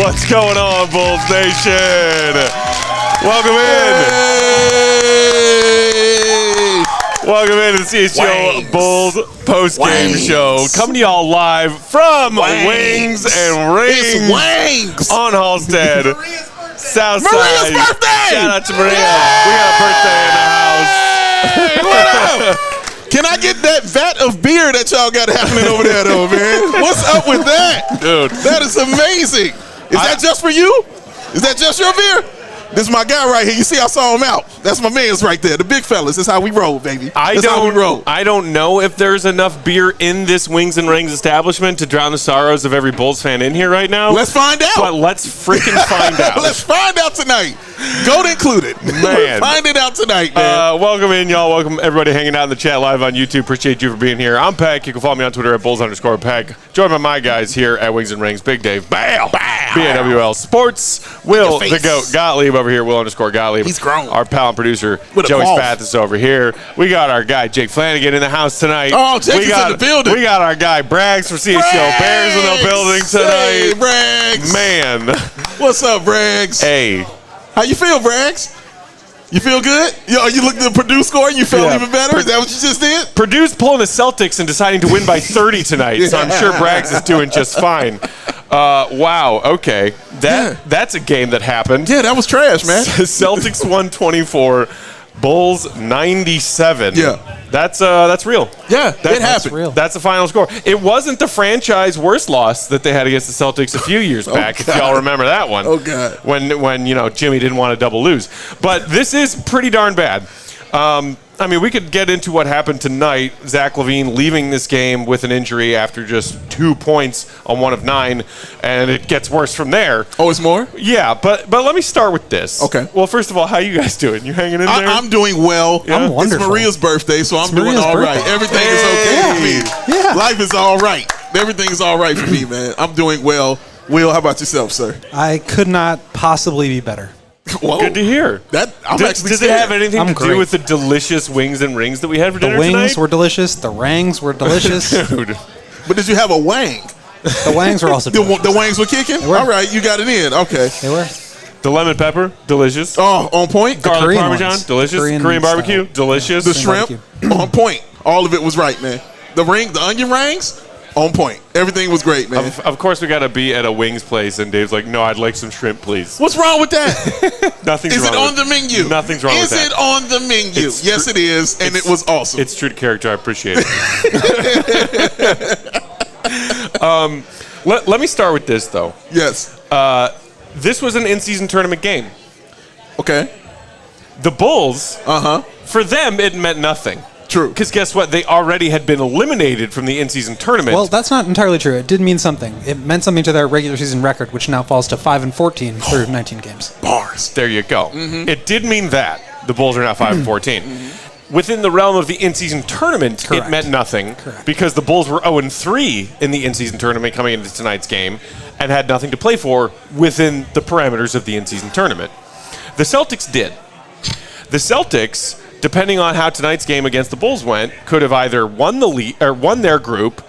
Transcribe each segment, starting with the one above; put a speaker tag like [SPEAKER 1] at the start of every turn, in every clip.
[SPEAKER 1] What's going on, Bulls Nation? Welcome in.
[SPEAKER 2] Hey.
[SPEAKER 1] Welcome in to the CHGO Bulls Postgame Show. Coming to y'all live from Wings and Rings.
[SPEAKER 2] It's Wings.
[SPEAKER 1] On Halstead. Southside.
[SPEAKER 2] Maria's birthday.
[SPEAKER 1] Shout out to Maria. We got a birthday in the house.
[SPEAKER 2] Hey, what up? Can I get that vat of beer that y'all got happening over there, though, man? What's up with that?
[SPEAKER 1] Dude.
[SPEAKER 2] That is amazing. Is that just for you? Is that just your beer? This is my guy right here. You see, I saw him out. That's my man's right there. The big fellas. That's how we roll, baby. That's how we roll.
[SPEAKER 1] I don't know if there's enough beer in this Wings and Rings establishment to drown the sorrows of every Bulls fan in here right now.
[SPEAKER 2] Let's find out.
[SPEAKER 1] But let's freaking find out.
[SPEAKER 2] Let's find out tonight. Goat included.
[SPEAKER 1] Man.
[SPEAKER 2] Find it out tonight, man.
[SPEAKER 1] Welcome in, y'all. Welcome everybody hanging out in the chat live on YouTube. Appreciate you for being here. I'm Peck. You can follow me on Twitter at Bulls_Peck. Joined by my guys here at Wings and Rings. Big Dave. Bow. BAWL Sports. Will the Goat Gottlieb over here. Will_Gottlieb.
[SPEAKER 2] He's grown.
[SPEAKER 1] Our pal and producer,
[SPEAKER 2] With a
[SPEAKER 1] Joey
[SPEAKER 2] pulse.
[SPEAKER 1] Spath, is over here. We got our guy, Jake Flanagan, in the house tonight.
[SPEAKER 2] Oh, Jake is in the building.
[SPEAKER 1] We got our guy, Braggs from CHGO Bears in the building tonight.
[SPEAKER 2] Hey, Braggs.
[SPEAKER 1] Man.
[SPEAKER 2] What's up, Braggs?
[SPEAKER 1] Hey.
[SPEAKER 2] How you feel, Braggs? You feel good? You looked at the Purdue score and you felt even better? Is that what you just did?
[SPEAKER 1] Purdue's pulling the Celtics and deciding to win by 30 tonight, so I'm sure Braggs is doing just fine. Wow, okay. That's a game that happened.
[SPEAKER 2] Yeah, that was trash, man.
[SPEAKER 1] Celtics 124, Bulls 97.
[SPEAKER 2] Yeah.
[SPEAKER 1] That's real.
[SPEAKER 2] Yeah,
[SPEAKER 1] That's
[SPEAKER 2] it happened.
[SPEAKER 3] real.
[SPEAKER 1] That's the final score. It wasn't the franchise worst loss that they had against the Celtics a few years back, if y'all remember that one.
[SPEAKER 2] Oh, God.
[SPEAKER 1] When Jimmy didn't want to double lose. But this is pretty darn bad. I mean, we could get into what happened tonight. Zach LaVine leaving this game with an injury after just 2 points on 1 of 9, and it gets worse from there.
[SPEAKER 2] Oh, it's more?
[SPEAKER 1] Yeah, but let me start with this.
[SPEAKER 2] Okay.
[SPEAKER 1] Well, first of all, how you guys doing? You hanging in there?
[SPEAKER 2] I'm doing well.
[SPEAKER 1] Yeah?
[SPEAKER 3] I'm wonderful.
[SPEAKER 2] It's Maria's birthday, so I'm doing
[SPEAKER 3] Maria's
[SPEAKER 2] all
[SPEAKER 3] birthday.
[SPEAKER 2] right. Everything is okay with me.
[SPEAKER 3] Yeah.
[SPEAKER 2] Life is all right. Everything is all right for me, man. I'm doing well. Will, how about yourself, sir?
[SPEAKER 3] I could not possibly be better.
[SPEAKER 2] Whoa.
[SPEAKER 1] Good to hear.
[SPEAKER 2] I'm actually
[SPEAKER 1] Does it
[SPEAKER 2] scared.
[SPEAKER 1] have anything
[SPEAKER 3] I'm
[SPEAKER 1] to do
[SPEAKER 3] great.
[SPEAKER 1] with the delicious wings and rings that we had for
[SPEAKER 3] The
[SPEAKER 1] dinner
[SPEAKER 3] wings
[SPEAKER 1] tonight?
[SPEAKER 3] were delicious. The rangs were delicious.
[SPEAKER 1] Dude.
[SPEAKER 2] But did you have a wang?
[SPEAKER 3] The wangs were also delicious.
[SPEAKER 2] The wangs were kicking?
[SPEAKER 3] were.
[SPEAKER 2] All right, you got it in. Okay.
[SPEAKER 3] They were.
[SPEAKER 1] The lemon pepper, delicious.
[SPEAKER 2] Oh, on point?
[SPEAKER 1] Garlic
[SPEAKER 3] Korean
[SPEAKER 1] parmesan,
[SPEAKER 3] ones.
[SPEAKER 1] delicious.
[SPEAKER 3] Korean
[SPEAKER 1] Korean barbecue,
[SPEAKER 3] style.
[SPEAKER 1] delicious.
[SPEAKER 2] The shrimp,
[SPEAKER 3] barbecue.
[SPEAKER 2] on point. All of it was right, man. The onion rings, on point. Everything was great, man.
[SPEAKER 1] Of course, we got to be at a wings place, and Dave's like, no, I'd like some shrimp, please.
[SPEAKER 2] What's wrong with that?
[SPEAKER 1] Nothing's
[SPEAKER 2] Is
[SPEAKER 1] wrong
[SPEAKER 2] it on
[SPEAKER 1] with
[SPEAKER 2] the menu?
[SPEAKER 1] Nothing's wrong with that.
[SPEAKER 2] Is it on the menu?
[SPEAKER 1] It's
[SPEAKER 2] Yes, it is, and it was awesome.
[SPEAKER 1] It's true to character. I appreciate it. Let me start with this, though.
[SPEAKER 2] Yes.
[SPEAKER 1] This was an in-season tournament game.
[SPEAKER 2] Okay.
[SPEAKER 1] The Bulls,
[SPEAKER 2] Uh-huh.
[SPEAKER 1] for them, it meant nothing.
[SPEAKER 2] True.
[SPEAKER 1] Because guess what? They already had been eliminated from the in-season tournament.
[SPEAKER 3] Well, that's not entirely true. It did mean something. It meant something to their regular season record, which now falls to 5-14 through 19 games.
[SPEAKER 2] Bars.
[SPEAKER 1] There you go.
[SPEAKER 2] Mm-hmm.
[SPEAKER 1] It did mean that. The Bulls are now 5-14. Within the realm of the in-season tournament,
[SPEAKER 3] Correct.
[SPEAKER 1] it meant nothing because the Bulls were 0-3 in the in-season tournament coming into tonight's game and had nothing to play for within the parameters of the in-season tournament. The Celtics did. The Celtics, depending on how tonight's game against the Bulls went, could have either won the league or won their group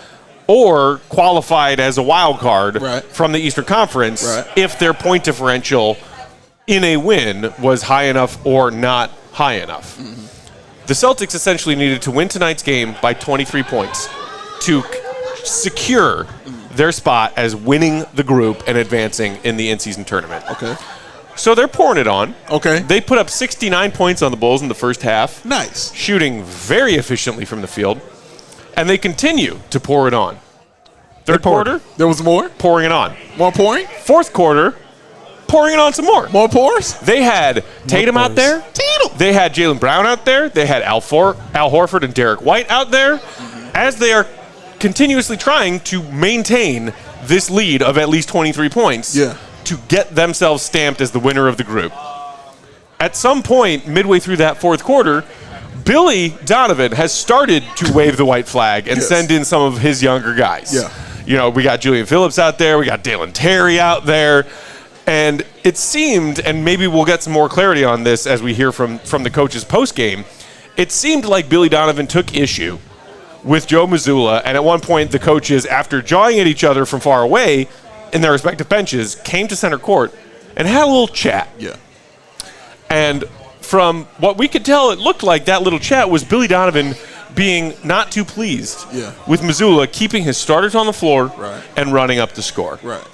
[SPEAKER 1] or qualified as a wild card from the Eastern Conference if their point differential in a win was high enough or not high enough. The Celtics essentially needed to win tonight's game by 23 points to secure their spot as winning the group and advancing in the in-season tournament.
[SPEAKER 2] Okay.
[SPEAKER 1] So they're pouring it on.
[SPEAKER 2] Okay.
[SPEAKER 1] They put up 69 points on the Bulls in the first half.
[SPEAKER 2] Nice.
[SPEAKER 1] Shooting very efficiently from the field. And they continue to pour it on. Third quarter,
[SPEAKER 2] There was more?
[SPEAKER 1] pouring it on.
[SPEAKER 2] More pouring?
[SPEAKER 1] Fourth quarter, pouring it on some more.
[SPEAKER 2] More pours?
[SPEAKER 1] They had Tatum out there.
[SPEAKER 2] Tatum.
[SPEAKER 1] They had Jaylen Brown out there. They had Al Horford and Derek White out there as they are continuously trying to maintain this lead of at least 23 points to get themselves stamped as the winner of the group. At some point, midway through that fourth quarter, Billy Donovan has started to wave the white flag and send in some of his younger guys.
[SPEAKER 2] Yeah.
[SPEAKER 1] You know, we got Julian Phillips out there. We got Dalen Terry out there. And it seemed, and maybe we'll get some more clarity on this as we hear from the coach's postgame, it seemed like Billy Donovan took issue with Joe Mazzulla, and at one point the coaches, after jawing at each other from far away, in their respective benches came to center court and had a little chat.
[SPEAKER 2] Yeah.
[SPEAKER 1] And from what we could tell, it looked like that little chat was Billy Donovan being not too pleased with Mazzulla keeping his starters on the floor and running up the score.
[SPEAKER 2] Right.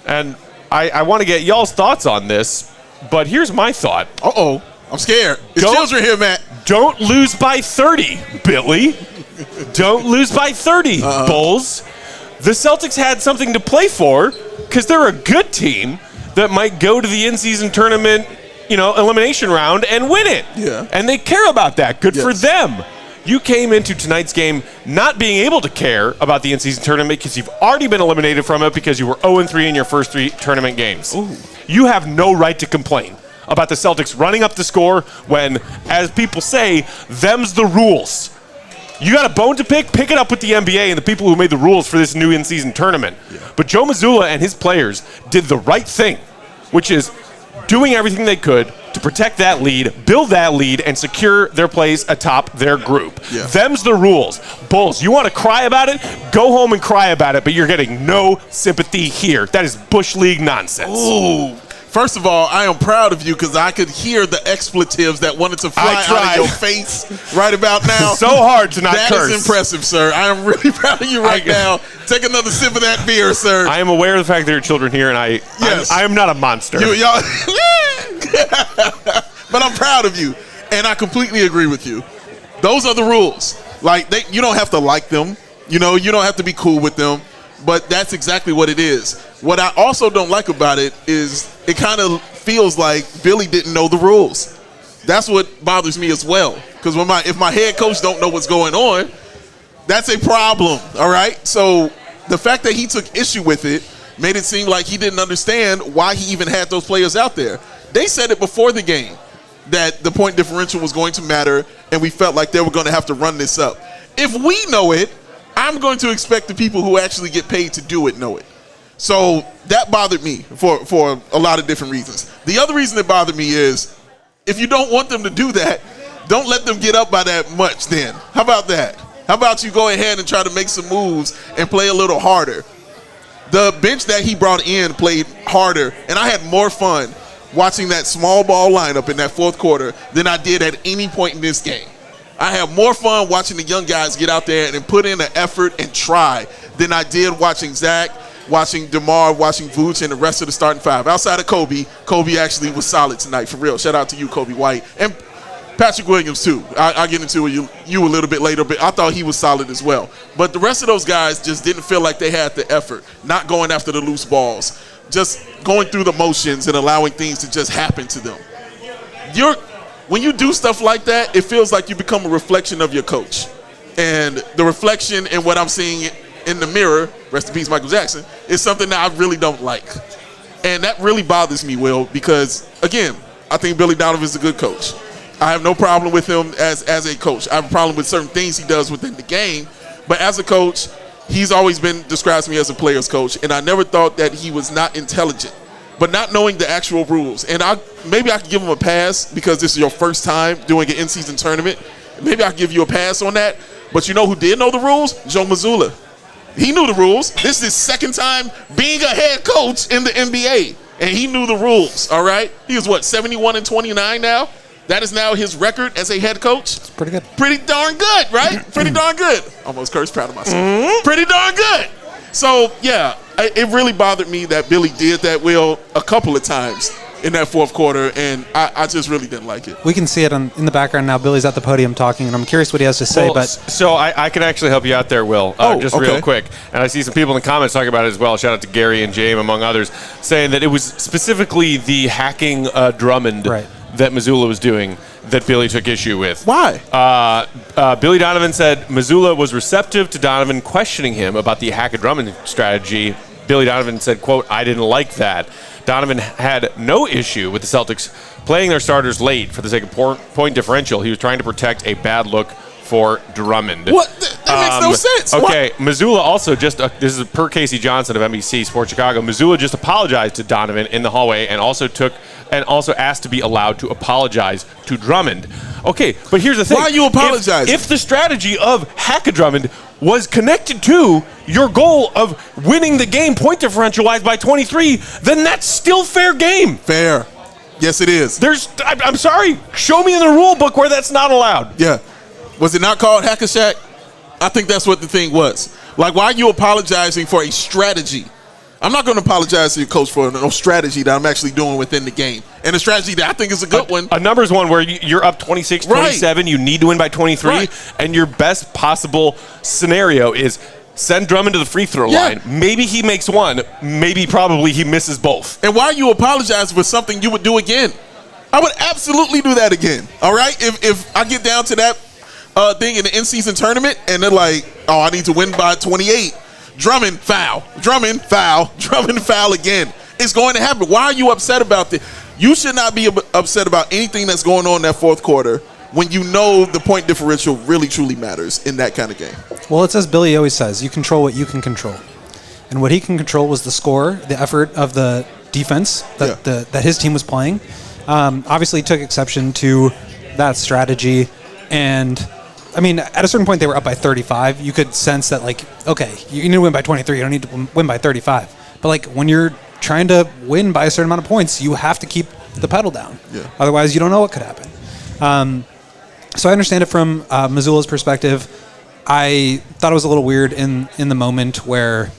[SPEAKER 1] And I want to get y'all's thoughts on this, but here's my thought.
[SPEAKER 2] Uh-oh. I'm scared. It's children here, Matt.
[SPEAKER 1] Don't lose by 30, Billy. Don't lose by 30, Bulls. The Celtics had something to play for because they're a good team that might go to the in-season tournament, elimination round and win it.
[SPEAKER 2] Yeah.
[SPEAKER 1] And they care about that. Good for them. You came into tonight's game not being able to care about the in-season tournament because you've already been eliminated from it because you were 0-3 in your first 3 tournament games.
[SPEAKER 2] Ooh.
[SPEAKER 1] You have no right to complain about the Celtics running up the score when, as people say, them's the rules. You got a bone to pick it up with the NBA and the people who made the rules for this new in-season tournament. Yeah. But Joe Mazzulla and his players did the right thing, which is doing everything they could to protect that lead, build that lead, and secure their place atop their group.
[SPEAKER 2] Yeah.
[SPEAKER 1] Them's the rules. Bulls, you want to cry about it? Go home and cry about it, but you're getting no sympathy here. That is Bush League nonsense.
[SPEAKER 2] Ooh. First of all, I am proud of you because I could hear the expletives that wanted to fly out of your face right about now.
[SPEAKER 1] So hard to not curse.
[SPEAKER 2] That is impressive, sir. I am really proud of you right now. Take another sip of that beer, sir.
[SPEAKER 1] I am aware of the fact that there are children here, and I am not a monster.
[SPEAKER 2] Y'all, but I'm proud of you, and I completely agree with you. Those are the rules. Like, you don't have to like them. You don't have to be cool with them. But that's exactly what it is. What I also don't like about it is it kind of feels like Billy didn't know the rules. That's what bothers me as well. Because if my head coach don't know what's going on, that's a problem, all right? So the fact that he took issue with it made it seem like he didn't understand why he even had those players out there. They said it before the game that the point differential was going to matter, and we felt like they were going to have to run this up. If we know it, I'm going to expect the people who actually get paid to do it know it. So that bothered me for a lot of different reasons. The other reason it bothered me is if you don't want them to do that, don't let them get up by that much then. How about that? How about you go ahead and try to make some moves and play a little harder? The bench that he brought in played harder, and I had more fun watching that small ball lineup in that fourth quarter than I did at any point in this game. I have more fun watching the young guys get out there and put in an effort and try than I did watching Zach, watching DeMar, watching Vooch, and the rest of the starting five. Outside of Kobe actually was solid tonight, for real. Shout out to you, Kobe White. And Patrick Williams, too. I'll get into you a little bit later, but I thought he was solid as well. But the rest of those guys just didn't feel like they had the effort, not going after the loose balls, just going through the motions and allowing things to just happen to them. When you do stuff like that, it feels like you become a reflection of your coach. And the reflection in what I'm seeing in the mirror, rest in peace Michael Jackson, is something that I really don't like. And that really bothers me, Will, because, again, I think Billy Donovan is a good coach. I have no problem with him as a coach. I have a problem with certain things he does within the game. But as a coach, he's always been described to me as a player's coach, and I never thought that he was not intelligent. But not knowing the actual rules. And maybe I could give him a pass because this is your first time doing an in-season tournament. Maybe I could give you a pass on that. But you know who did know the rules? Joe Mazzulla. He knew the rules. This is his second time being a head coach in the NBA. And he knew the rules, all right? He was, 71-29 now? That is now his record as a head coach.
[SPEAKER 3] It's pretty good.
[SPEAKER 2] Pretty darn good, right? Pretty darn good. Almost cursed, proud of myself. Mm-hmm. Pretty darn good. So, yeah, it really bothered me that Billy did that, Will, a couple of times in that fourth quarter, and I just really didn't like it.
[SPEAKER 3] We can see it in the background now. Billy's at the podium talking, and I'm curious what he has to say.
[SPEAKER 1] So I can actually help you out there, Will, real quick. And I see some people in the comments talking about it as well. Shout out to Gary and James, among others, saying that it was specifically the hacking Drummond that Mazzulla was doing that Billy took issue with.
[SPEAKER 2] Why?
[SPEAKER 1] Billy Donovan said Mazzulla was receptive to Donovan questioning him about the hack a Drummond strategy. Billy Donovan said, quote, "I didn't like that." Donovan had no issue with the Celtics playing their starters late for the sake of point differential. He was trying to protect a bad look for Drummond.
[SPEAKER 2] What? That makes no sense.
[SPEAKER 1] Okay, Mazzulla also this is per Casey Johnson of NBC Sports Chicago. Mazzulla just apologized to Donovan in the hallway and also asked to be allowed to apologize to Drummond. Okay, but here's the thing.
[SPEAKER 2] Why are you apologizing?
[SPEAKER 1] If the strategy of hack a Drummond was connected to your goal of winning the game point differential-wise by 23, then that's still fair game.
[SPEAKER 2] Fair. Yes, it is.
[SPEAKER 1] I'm sorry. Show me in the rule book where that's not allowed.
[SPEAKER 2] Yeah. Was it not called Hack a Shack? I think that's what the thing was. Like, why are you apologizing for a strategy? I'm not going to apologize to your coach for no strategy that I'm actually doing within the game. And a strategy that I think is a good one.
[SPEAKER 1] A numbers one where you're up 26-27, you need to win by 23, and your best possible scenario is send Drummond to the free throw line. Maybe he makes one. Maybe probably he misses both.
[SPEAKER 2] And why are you apologizing for something you would do again? I would absolutely do that again. All right? If I get down to that thing in the in-season tournament and they're like, oh, I need to win by 28. Drummond, foul. Drummond, foul. Drummond, foul again. It's going to happen. Why are you upset about this? You should not be upset about anything that's going on in that fourth quarter when you know the point differential really, truly matters in that kind of game.
[SPEAKER 3] Well, it's as Billy always says, you control what you can control. And what he can control was the score, the effort of the defense that his team was playing. Obviously, he took exception to that strategy. And, I mean, at a certain point, they were up by 35. You could sense that, like, okay, you need to win by 23. You don't need to win by 35. But, like, when you're trying to win by a certain amount of points, you have to keep the pedal down. Yeah. Otherwise, you don't know what could happen. So I understand it from Missoula's perspective. I thought it was a little weird in the moment where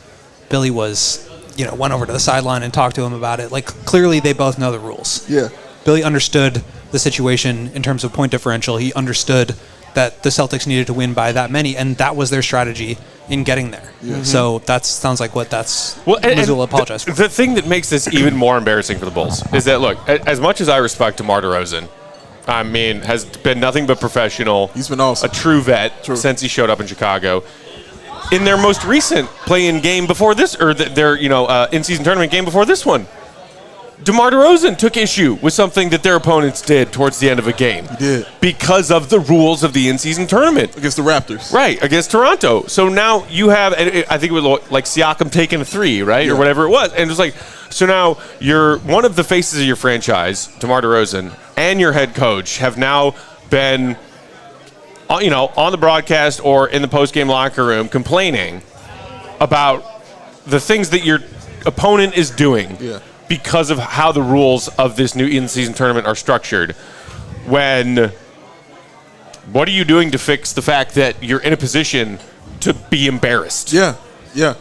[SPEAKER 3] Billy went over to the sideline and talked to him about it. Like, clearly they both know the rules.
[SPEAKER 2] Yeah.
[SPEAKER 3] Billy understood the situation in terms of point differential. He understood that the Celtics needed to win by that many, and that was their strategy in getting there. Yeah. So that sounds like what Missoula apologized for.
[SPEAKER 1] The thing that makes this even more embarrassing for the Bulls is that, look, as much as I respect DeMar DeRozan, I mean, has been nothing but professional.
[SPEAKER 2] He's been awesome.
[SPEAKER 1] A true vet since he showed up in Chicago. In their most recent play-in game before this, or their in-season tournament game before this one, DeMar DeRozan took issue with something that their opponents did towards the end of a game.
[SPEAKER 2] He did.
[SPEAKER 1] Because of the rules of the in-season tournament.
[SPEAKER 2] Against the Raptors.
[SPEAKER 1] Right, against Toronto. So now you have, I think it was like Siakam taking a three, right? Yeah. Or whatever it was. And it was like, so now you're one of the faces of your franchise, DeMar DeRozan, and your head coach have now been, on the broadcast or in the post-game locker room complaining about the things that your opponent is doing. Yeah. Because of how the rules of this new in-season tournament are structured. What are you doing to fix the fact that you're in a position to be embarrassed?
[SPEAKER 2] Yeah, yeah.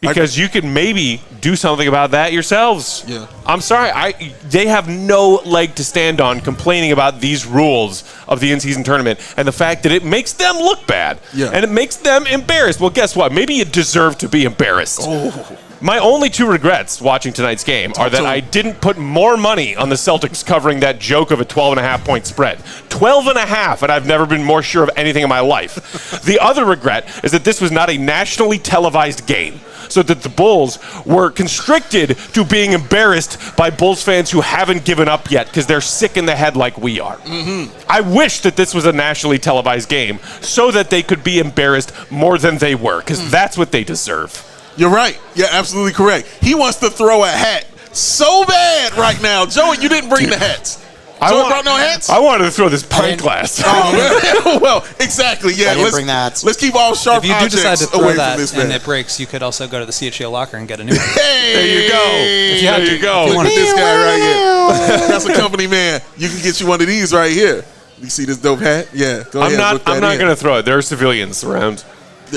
[SPEAKER 1] Because you can maybe do something about that yourselves.
[SPEAKER 2] Yeah.
[SPEAKER 1] I'm sorry, they have no leg to stand on complaining about these rules of the in-season tournament and the fact that it makes them look bad.
[SPEAKER 2] Yeah.
[SPEAKER 1] And it makes them embarrassed. Well, guess what? Maybe you deserve to be embarrassed.
[SPEAKER 2] Oh.
[SPEAKER 1] My only two regrets watching tonight's game are that I didn't put more money on the Celtics covering that joke of a 12.5-point spread. 12.5, and I've never been more sure of anything in my life. The other regret is that this was not a nationally televised game, so that the Bulls were constricted to being embarrassed by Bulls fans who haven't given up yet because they're sick in the head like we are. Mm-hmm. I wish that this was a nationally televised game so that they could be embarrassed more than they were, because that's what they deserve.
[SPEAKER 2] You're right. You're absolutely correct. He wants to throw a hat so bad right now. Joey, you didn't bring the hats. Joey brought no hats?
[SPEAKER 1] I wanted to throw this pint glass.
[SPEAKER 2] Oh, well, exactly. Yeah,
[SPEAKER 4] bring that.
[SPEAKER 2] Let's keep all sharp objects away from this man.
[SPEAKER 3] If you do decide to throw that and it breaks, you could also go to the CHGO locker and get a new one.
[SPEAKER 2] Hey,
[SPEAKER 1] there you go.
[SPEAKER 2] There you go. Look at this guy right here. That's a company man. You can get you one of these right here. You see this dope hat? Yeah. Go ahead.
[SPEAKER 1] I'm not going to throw it. There are civilians around.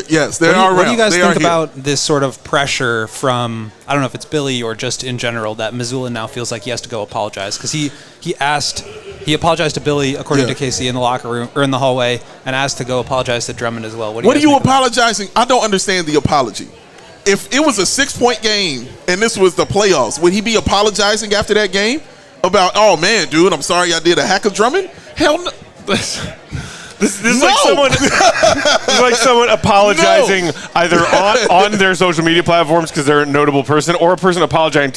[SPEAKER 2] Yes, they are around.
[SPEAKER 3] What do you guys think about this sort of pressure from, I don't know if it's Billy or just in general, that Missoula now feels like he has to go apologize? Because he apologized to Billy, according to KC, in the locker room or in the hallway, and asked to go apologize to Drummond as well. What
[SPEAKER 2] are you apologizing? I don't understand the apology. If it was a 6-point game and this was the playoffs, would he be apologizing after that game about, oh man, dude, I'm sorry I did a hack of Drummond? Hell no.
[SPEAKER 1] This is like someone apologizing either on their social media platforms because they're a notable person, or a person apologizing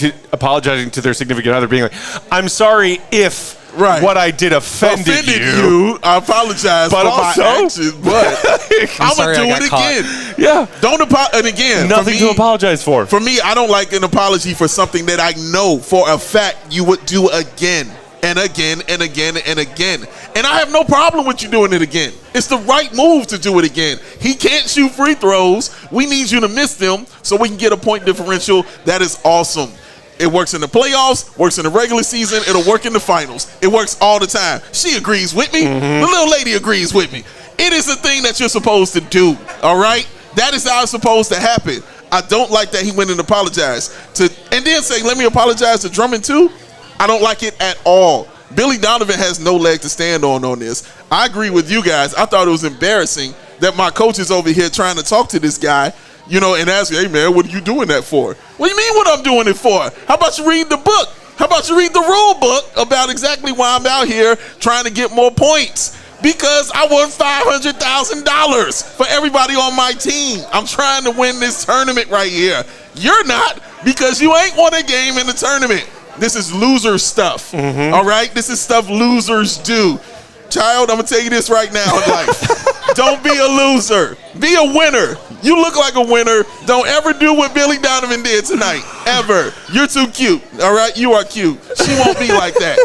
[SPEAKER 1] to their significant other, being like, "I'm sorry if what I did offended you.
[SPEAKER 2] I apologize for my actions, but I'm gonna do it again."
[SPEAKER 1] Yeah,
[SPEAKER 2] don't apologize. And again,
[SPEAKER 1] nothing to apologize for.
[SPEAKER 2] For me, I don't like an apology for something that I know for a fact you would do again. and again and again and again. And I have no problem with you doing it again. It's the right move to do it again. He can't shoot free throws. We need you to miss them so we can get a point differential. That is awesome. It works in the playoffs, works in the regular season. It'll work in the finals. It works all the time. She agrees with me. The little lady agrees with me. It is a thing that you're supposed to do, all right? That is how it's supposed to happen. I don't like that he went and apologized and then say, let me apologize to Drummond too. I don't like it at all. Billy Donovan has no leg to stand on this. I agree with you guys. I thought it was embarrassing that my coach is over here trying to talk to this guy, and ask, hey, man, what are you doing that for? What do you mean what I'm doing it for? How about you read the book? How about you read the rule book about exactly why I'm out here trying to get more points? Because I won $500,000 for everybody on my team. I'm trying to win this tournament right here. You're not, because you ain't won a game in the tournament. This is loser stuff, all right? This is stuff losers do. Child, I'm going to tell you this right now in life. Don't be a loser. Be a winner. You look like a winner. Don't ever do what Billy Donovan did tonight, ever. You're too cute, all right? You are cute. She won't be like that.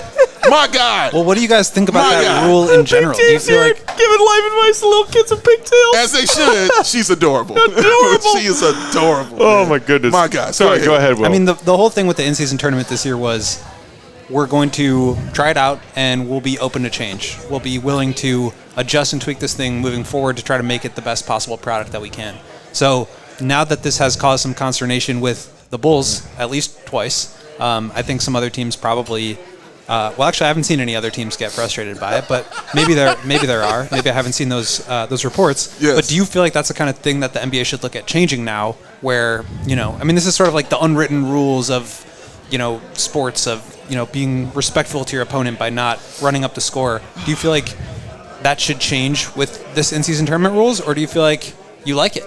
[SPEAKER 2] My God.
[SPEAKER 3] Well, what do you guys think about that rule in general? Do you feel like
[SPEAKER 1] giving life advice to little kids with pigtails?
[SPEAKER 2] As they should. She's adorable. She is adorable.
[SPEAKER 1] Oh, my goodness.
[SPEAKER 2] My God.
[SPEAKER 1] Sorry, go ahead, Will.
[SPEAKER 3] I mean, the whole thing with the in-season tournament this year was we're going to try it out and we'll be open to change. We'll be willing to adjust and tweak this thing moving forward to try to make it the best possible product that we can. So now that this has caused some consternation with the Bulls at least twice, I think some other teams probably actually, I haven't seen any other teams get frustrated by it, but maybe there are. Maybe I haven't seen those reports.
[SPEAKER 2] Yes.
[SPEAKER 3] But do you feel like that's the kind of thing that the NBA should look at changing now? Where this is sort of like the unwritten rules of sports of being respectful to your opponent by not running up the score. Do you feel like that should change with this in-season tournament rules, or do you feel like you like it?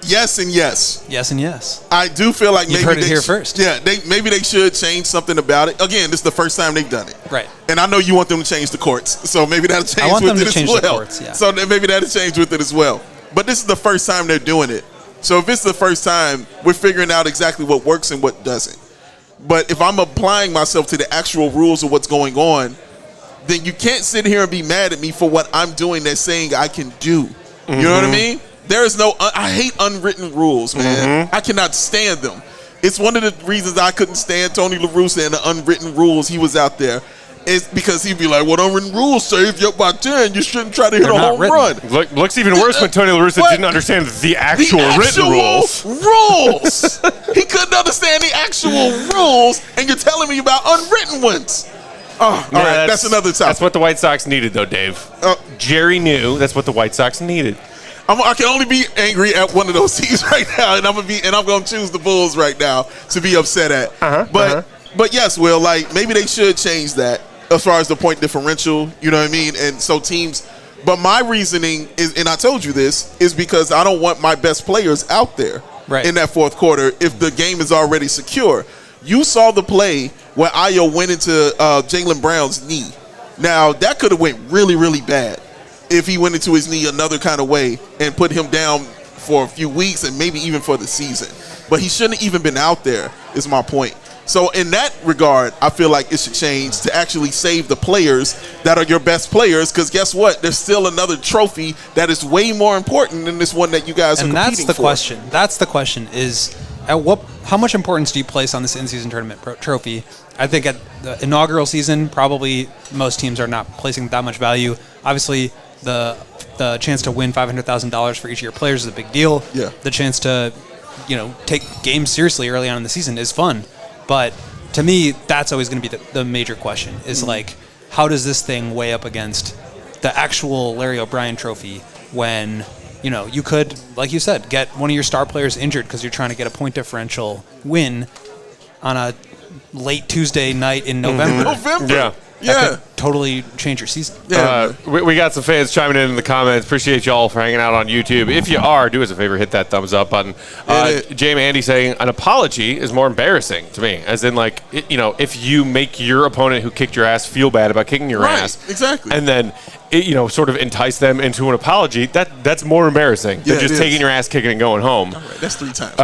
[SPEAKER 2] Yes and yes.
[SPEAKER 3] Yes and yes.
[SPEAKER 2] I do feel like
[SPEAKER 3] You've heard it here first.
[SPEAKER 2] Yeah, maybe they should change something about it. Again, this is the first time they've done it.
[SPEAKER 3] Right.
[SPEAKER 2] And I know you want them to change the courts, so maybe that'll change
[SPEAKER 3] I want
[SPEAKER 2] with
[SPEAKER 3] them
[SPEAKER 2] it
[SPEAKER 3] to
[SPEAKER 2] as
[SPEAKER 3] change
[SPEAKER 2] well.
[SPEAKER 3] the courts, yeah.
[SPEAKER 2] So maybe that'll change with it as well. But this is the first time they're doing it. So if it's the first time, we're figuring out exactly what works and what doesn't. But if I'm applying myself to the actual rules of what's going on, then you can't sit here and be mad at me for what I'm doing that's saying I can do. You know what I mean? There is no, I hate unwritten rules, man. I cannot stand them. It's one of the reasons I couldn't stand Tony La Russa and the unwritten rules he was out there. It's because he'd be like, well, unwritten rules say if you're up by 10, you shouldn't try to hit a home run.
[SPEAKER 1] Looks even worse when Tony La Russa didn't understand the actual written rules.
[SPEAKER 2] He couldn't understand the actual rules, and you're telling me about unwritten ones. Oh, all right, that's another topic.
[SPEAKER 1] That's what the White Sox needed, though, Dave. Jerry knew that's what the White Sox needed.
[SPEAKER 2] I can only be angry at one of those teams right now, and I'm gonna choose the Bulls right now to be upset at. But yes, Will, like maybe they should change that as far as the point differential. You know what I mean? And so teams. But my reasoning is, and I told you this, is because I don't want my best players out there in that fourth quarter if the game is already secure. You saw the play where Ayo went into Jaylen Brown's knee. Now that could have went really, really bad if he went into his knee another kind of way and put him down for a few weeks and maybe even for the season. But he shouldn't have even been out there, is my point. So in that regard, I feel like it should change to actually save the players that are your best players, because guess what? There's still another trophy that is way more important than this one that you guys are competing for.
[SPEAKER 3] And that's the question. That's the question is, how much importance do you place on this in-season tournament trophy? I think at the inaugural season, probably most teams are not placing that much value. Obviously, the chance to win $500,000 for each of your players is a big deal.
[SPEAKER 2] Yeah.
[SPEAKER 3] The chance to, take games seriously early on in the season is fun. But to me, that's always going to be the major question is like, how does this thing weigh up against the actual Larry O'Brien trophy when, you could, like you said, get one of your star players injured because you're trying to get a point differential win on a late Tuesday night in November.
[SPEAKER 2] Yeah.
[SPEAKER 3] That could totally change your season.
[SPEAKER 2] Yeah.
[SPEAKER 1] We got some fans chiming in the comments. Appreciate y'all for hanging out on YouTube. If you are, do us a favor, hit that thumbs up button. Jamie Andy saying an apology is more embarrassing to me, as in like if you make your opponent who kicked your ass feel bad about kicking your ass,
[SPEAKER 2] exactly,
[SPEAKER 1] and then sort of entice them into an apology. That's more embarrassing than just taking your ass, kicking, and going home.
[SPEAKER 2] All right, that's 3 times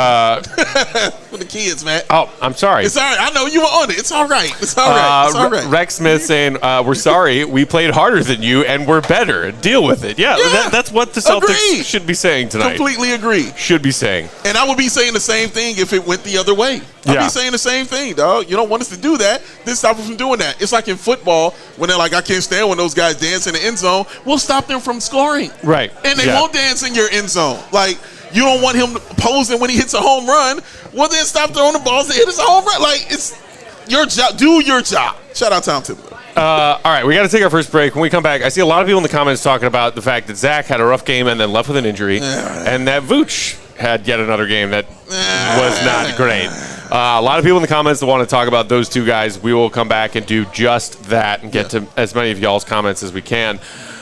[SPEAKER 2] for the kids, man.
[SPEAKER 1] Oh, I'm sorry.
[SPEAKER 2] It's all right. I know you were on it. It's all right. It's all right. It's all right.
[SPEAKER 1] Rex Smith saying, we're sorry. We played harder than you, and we're better. Deal with it. Yeah, that's what the Celtics should be saying tonight.
[SPEAKER 2] Completely agree.
[SPEAKER 1] Should be saying.
[SPEAKER 2] And I would be saying the same thing if it went the other way. I'd be saying the same thing, dog. You don't want us to do that. This stop us from doing that. It's like in football when they're like, I can't stand when those guys dance in the end zone. We'll stop them from scoring.
[SPEAKER 1] Right.
[SPEAKER 2] And they won't dance in your end zone. Like, you don't want him posing when he hits a home run. Well, then stop throwing the balls that hit his home run. Like, it's your job. Do your job. Shout out Tom Thibodeau.
[SPEAKER 1] All right, we got to take our first break. When we come back, I see a lot of people in the comments talking about the fact that Zach had a rough game and then left with an injury, and that Vooch had yet another game that was not great. A lot of people in the comments that want to talk about those two guys. We will come back and do just that and get to as many of y'all's comments as we can.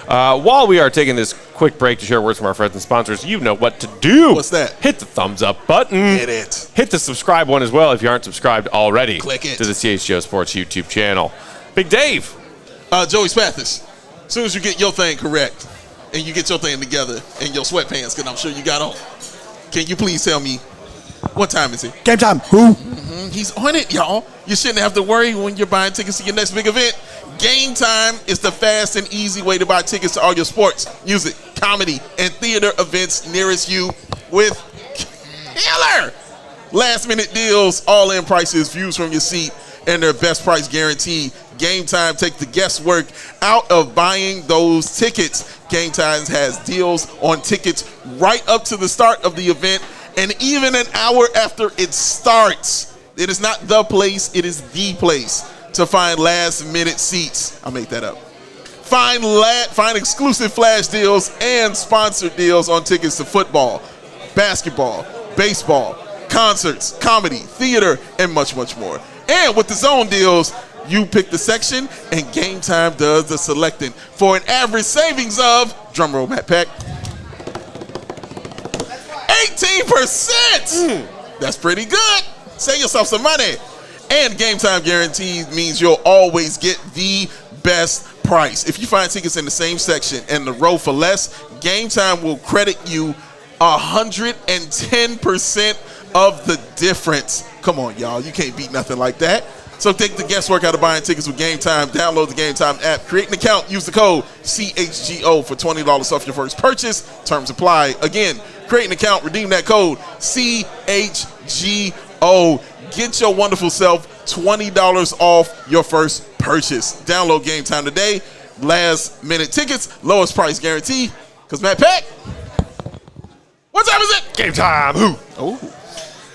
[SPEAKER 1] While we are taking this quick break to share words from our friends and sponsors, you know what to do.
[SPEAKER 2] What's that?
[SPEAKER 1] Hit the thumbs up button.
[SPEAKER 2] Hit it.
[SPEAKER 1] Hit the subscribe one as well if you aren't subscribed already.
[SPEAKER 2] Click it.
[SPEAKER 1] To the CHGO Sports YouTube channel. Big Dave.
[SPEAKER 2] Joey Spathis, as soon as you get your thing correct and you get your thing together in your sweatpants, because I'm sure you got on, can you please tell me what time is it?
[SPEAKER 3] Game time. Who?
[SPEAKER 2] He's on it, y'all. You shouldn't have to worry when you're buying tickets to your next big event. Game Time is the fast and easy way to buy tickets to all your sports, music, comedy, and theater events nearest you with killer last-minute deals, all-in prices, views from your seat, and their best price guarantee. Game Time takes the guesswork out of buying those tickets. Game Time has deals on tickets right up to the start of the event and even an hour after it starts. It is not the place, it is the place to find last-minute seats. I'll make that up. Find exclusive flash deals and sponsored deals on tickets to football, basketball, baseball, concerts, comedy, theater, and much, much more. And with the zone deals, you pick the section, and Game Time does the selecting for an average savings of, drumroll, Matt Peck, 18%. That's pretty good. Save yourself some money. And Game Time guaranteed means you'll always get the best price. If you find tickets in the same section and the row for less, Game Time will credit you 110% of the difference. Come on, y'all. You can't beat nothing like that. So take the guesswork out of buying tickets with Game Time. Download the Game Time app. Create an account. Use the code CHGO for $20 off your first purchase. Terms apply. Again, create an account. Redeem that code CHGO. Get your wonderful self $20 off your first purchase. Download Game Time today. Last minute tickets. Lowest price guarantee. Because Matt Peck, what time is it?
[SPEAKER 1] Game Time. Who?
[SPEAKER 2] Oh.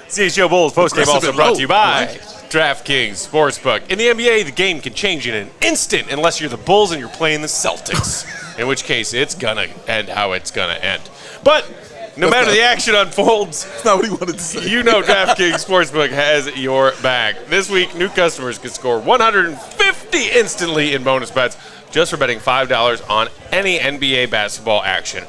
[SPEAKER 1] CHGO Bulls Postgame also brought to you by DraftKings Sportsbook. In the NBA, the game can change in an instant unless you're the Bulls and you're playing the Celtics, in which case it's going to end how it's going to end. But no matter the action unfolds,
[SPEAKER 2] that's not what he wanted to say.
[SPEAKER 1] You know DraftKings Sportsbook has your back. This week, new customers can score $150 instantly in bonus bets just for betting $5 on any NBA basketball action.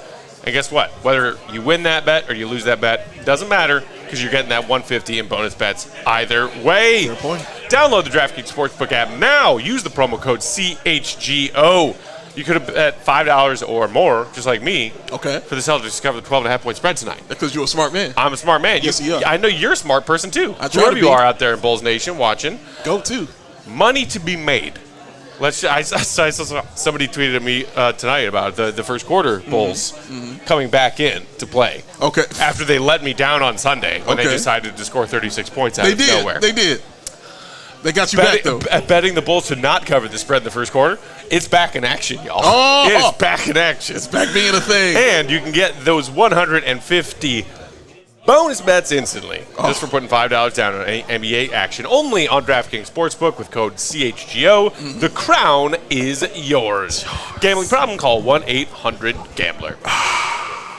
[SPEAKER 1] And guess what? Whether you win that bet or you lose that bet, doesn't matter because you're getting that $150 in bonus bets either way.
[SPEAKER 2] Fair point.
[SPEAKER 1] Download the DraftKings Sportsbook app now. Use the promo code CHGO. You could have bet $5 or more, just like me,
[SPEAKER 2] okay,
[SPEAKER 1] for the Celtics to cover the 12.5-point spread tonight.
[SPEAKER 2] Because you're a smart man.
[SPEAKER 1] I'm a smart man.
[SPEAKER 2] Yes, you are.
[SPEAKER 1] I know you're a smart person, too.
[SPEAKER 2] I try
[SPEAKER 1] Whoever
[SPEAKER 2] to
[SPEAKER 1] you
[SPEAKER 2] be.
[SPEAKER 1] are out there in Bulls Nation watching.
[SPEAKER 2] Go to.
[SPEAKER 1] Money to be made. I saw somebody tweeted at me tonight about the first quarter Bulls coming back in to play.
[SPEAKER 2] Okay.
[SPEAKER 1] After they let me down on Sunday when they decided to score 36 points out of nowhere.
[SPEAKER 2] They did. They got you back, though.
[SPEAKER 1] Betting the Bulls to not cover the spread in the first quarter, it's back in action, y'all.
[SPEAKER 2] Oh,
[SPEAKER 1] it is back in action.
[SPEAKER 2] It's back being a thing.
[SPEAKER 1] And you can get those 150 bonus bets instantly just for putting $5 down on any NBA action only on DraftKings Sportsbook with code CHGO. The crown is yours. Gambling problem? Call 1-800-GAMBLER.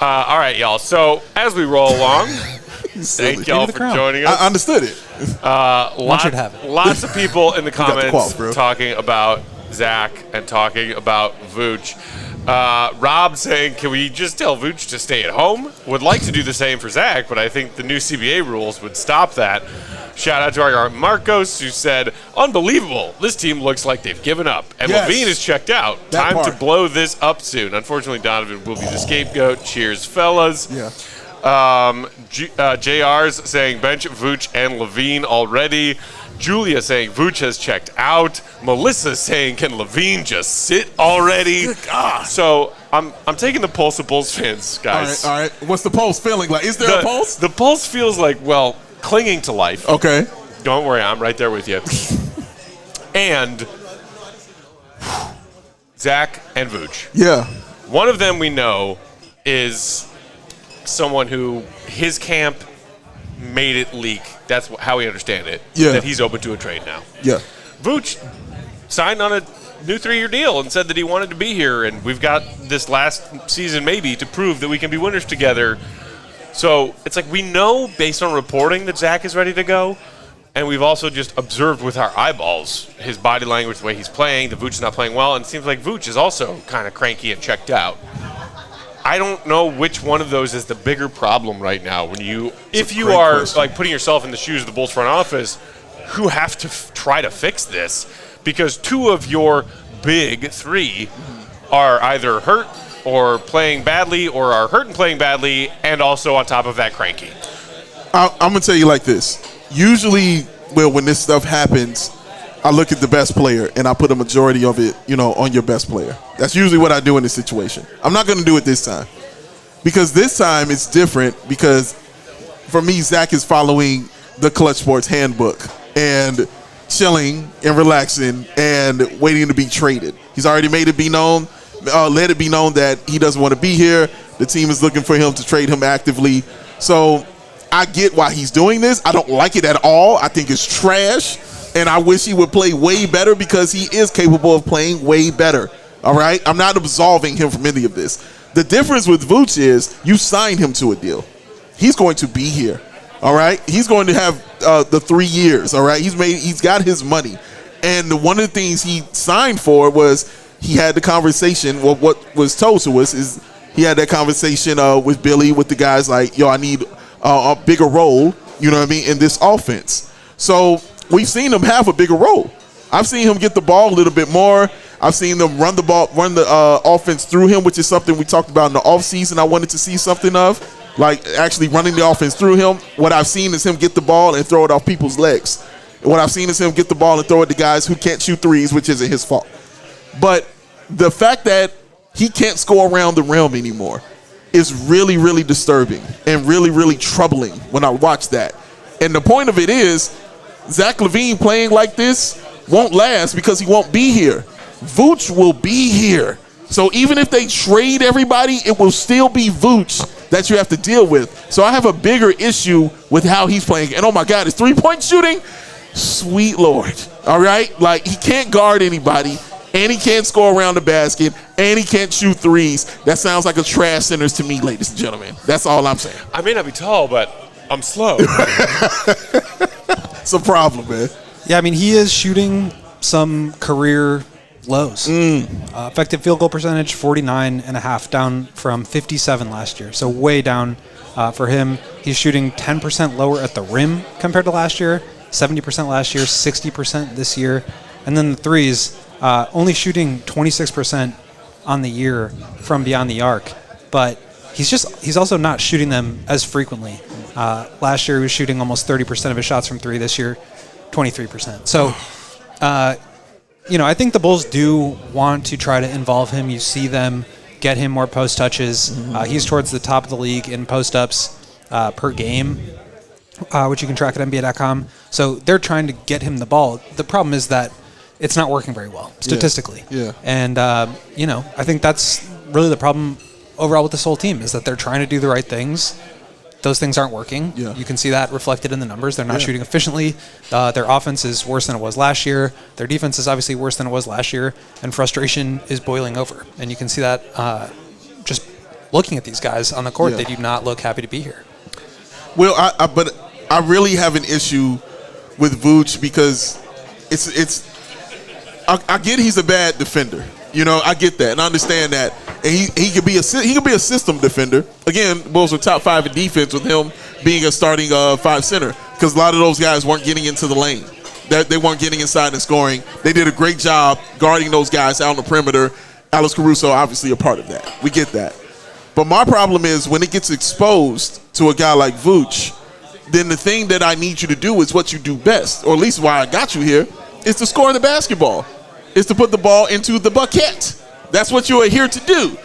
[SPEAKER 1] All right, y'all. So as we roll along, thank y'all for joining us.
[SPEAKER 2] I understood it.
[SPEAKER 3] One should have it.
[SPEAKER 1] Lots of people in the comments talking about Zach and talking about Vooch. Rob saying, can we just tell Vooch to stay at home? Would like to do the same for Zach, but I think the new CBA rules would stop that. Shout out to our Marcos, who said, unbelievable. This team looks like they've given up. And
[SPEAKER 2] Yes.
[SPEAKER 1] LaVine is checked out.
[SPEAKER 2] That
[SPEAKER 1] Time to
[SPEAKER 2] part.
[SPEAKER 1] blow this up soon. Unfortunately, Donovan will be the scapegoat. Cheers, fellas.
[SPEAKER 2] Yeah.
[SPEAKER 1] JR's saying bench Vooch and LaVine already. Julia saying Vooch has checked out. Melissa saying, can LaVine just sit already?
[SPEAKER 2] Good God.
[SPEAKER 1] So I'm taking the pulse of Bulls fans, guys.
[SPEAKER 2] All right. What's the pulse feeling like? Is there a pulse?
[SPEAKER 1] The pulse feels like, well, clinging to life.
[SPEAKER 2] Okay.
[SPEAKER 1] Don't worry, I'm right there with you. And Zach and Vooch.
[SPEAKER 2] Yeah.
[SPEAKER 1] One of them we know is someone who his camp made it leak. That's how we understand it.
[SPEAKER 2] Yeah.
[SPEAKER 1] That he's open to a trade now.
[SPEAKER 2] Yeah.
[SPEAKER 1] Vooch signed on a new 3-year deal and said that he wanted to be here, and we've got this last season maybe to prove that we can be winners together. So it's like we know based on reporting that Zach is ready to go, and we've also just observed with our eyeballs his body language, the way he's playing, that Vooch is not playing well, and it seems like Vooch is also kind of cranky and checked out. I don't know which one of those is the bigger problem right now. If you are
[SPEAKER 2] question.
[SPEAKER 1] like putting yourself in the shoes of the Bulls front office, who have to try to fix this, because two of your big three are either hurt or playing badly, or are hurt and playing badly, and also on top of that cranky.
[SPEAKER 2] I'm going to tell you like this. Usually, when this stuff happens, I look at the best player and I put a majority of it, on your best player. That's usually what I do in this situation. I'm not going to do it this time. Because this time it's different, because for me, Zach is following the Clutch Sports handbook and chilling and relaxing and waiting to be traded. He's already made it be known, let it be known that he doesn't want to be here. The team is looking for him to trade him actively. So I get why he's doing this. I don't like it at all. I think it's trash. And I wish he would play way better, because he is capable of playing way better. All right? I'm not absolving him from any of this. The difference with Vooch is you signed him to a deal. He's going to be here. All right? He's going to have the 3 years. All right? He's got his money. And one of the things he signed for was he had the conversation. Well, what was told to us is he had that conversation with Billy, with the guys like, I need a bigger role, in this offense. So we've seen him have a bigger role. I've seen him get the ball a little bit more. I've seen them run the offense through him, which is something we talked about in the offseason. I wanted to see something of, like actually running the offense through him. What I've seen is him get the ball and throw it off people's legs. And what I've seen is him get the ball and throw it to guys who can't shoot threes, which isn't his fault. But the fact that he can't score around the rim anymore is really, really disturbing and really, really troubling when I watch that. And the point of it is, Zach LaVine playing like this won't last, because he won't be here. Vooch will be here. So even if they trade everybody, it will still be Vooch that you have to deal with. So I have a bigger issue with how he's playing. And oh my God, his 3-point shooting, sweet Lord. All right? Like, he can't guard anybody, and he can't score around the basket, and he can't shoot threes. That sounds like a trash centers to me, ladies and gentlemen. That's all I'm saying.
[SPEAKER 1] I may not be tall, but I'm slow.
[SPEAKER 2] It's a problem, man.
[SPEAKER 3] Yeah, I mean, he is shooting some career lows. Effective field goal percentage, 49.5, down from 57 last year. So way down for him. He's shooting 10% lower at the rim compared to last year, 70% last year, 60% this year. And then the threes, only shooting 26% on the year from beyond the arc. But he's also not shooting them as frequently. Last year he was shooting almost 30% of his shots from three. This year, 23%. So, I think the Bulls do want to try to involve him. You see them get him more post touches. He's towards the top of the league in post ups per game, which you can track at NBA.com. So they're trying to get him the ball. The problem is that it's not working very well statistically.
[SPEAKER 2] Yeah.
[SPEAKER 3] And, I think that's really the problem overall with this whole team, is that they're trying to do the right things. Those things aren't working.
[SPEAKER 2] Yeah.
[SPEAKER 3] You can see that reflected in the numbers. They're not shooting efficiently. Their offense is worse than it was last year. Their defense is obviously worse than it was last year. And frustration is boiling over. And you can see that just looking at these guys on the court. They do not look happy to be here.
[SPEAKER 2] Well, but I really have an issue with Vooch, because it's I get he's a bad defender. You know, I get that and I understand that. And he could be a system defender. Again, Bulls were top 5 in defense with him being a starting 5 center because a lot of those guys weren't getting into the lane. They weren't getting inside and scoring. They did a great job guarding those guys out on the perimeter. Alex Caruso, obviously a part of that. We get that. But my problem is when it gets exposed to a guy like Vooch, then the thing that I need you to do is what you do best, or at least why I got you here, is to score the basketball. Is to put the ball into the bucket. That's what you are here to do.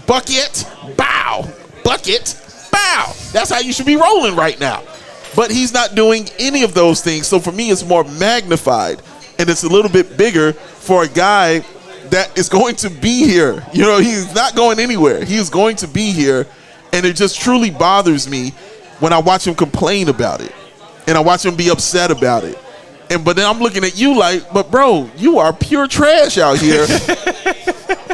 [SPEAKER 2] Bucket, bow. Bucket, bow. That's how you should be rolling right now. But he's not doing any of those things. So for me, it's more magnified. And it's a little bit bigger for a guy that is going to be here. You know, he's not going anywhere. He is going to be here. And it just truly bothers me when I watch him complain about it. And I watch him be upset about it. But then I'm looking at you like, but bro, you are pure trash out here.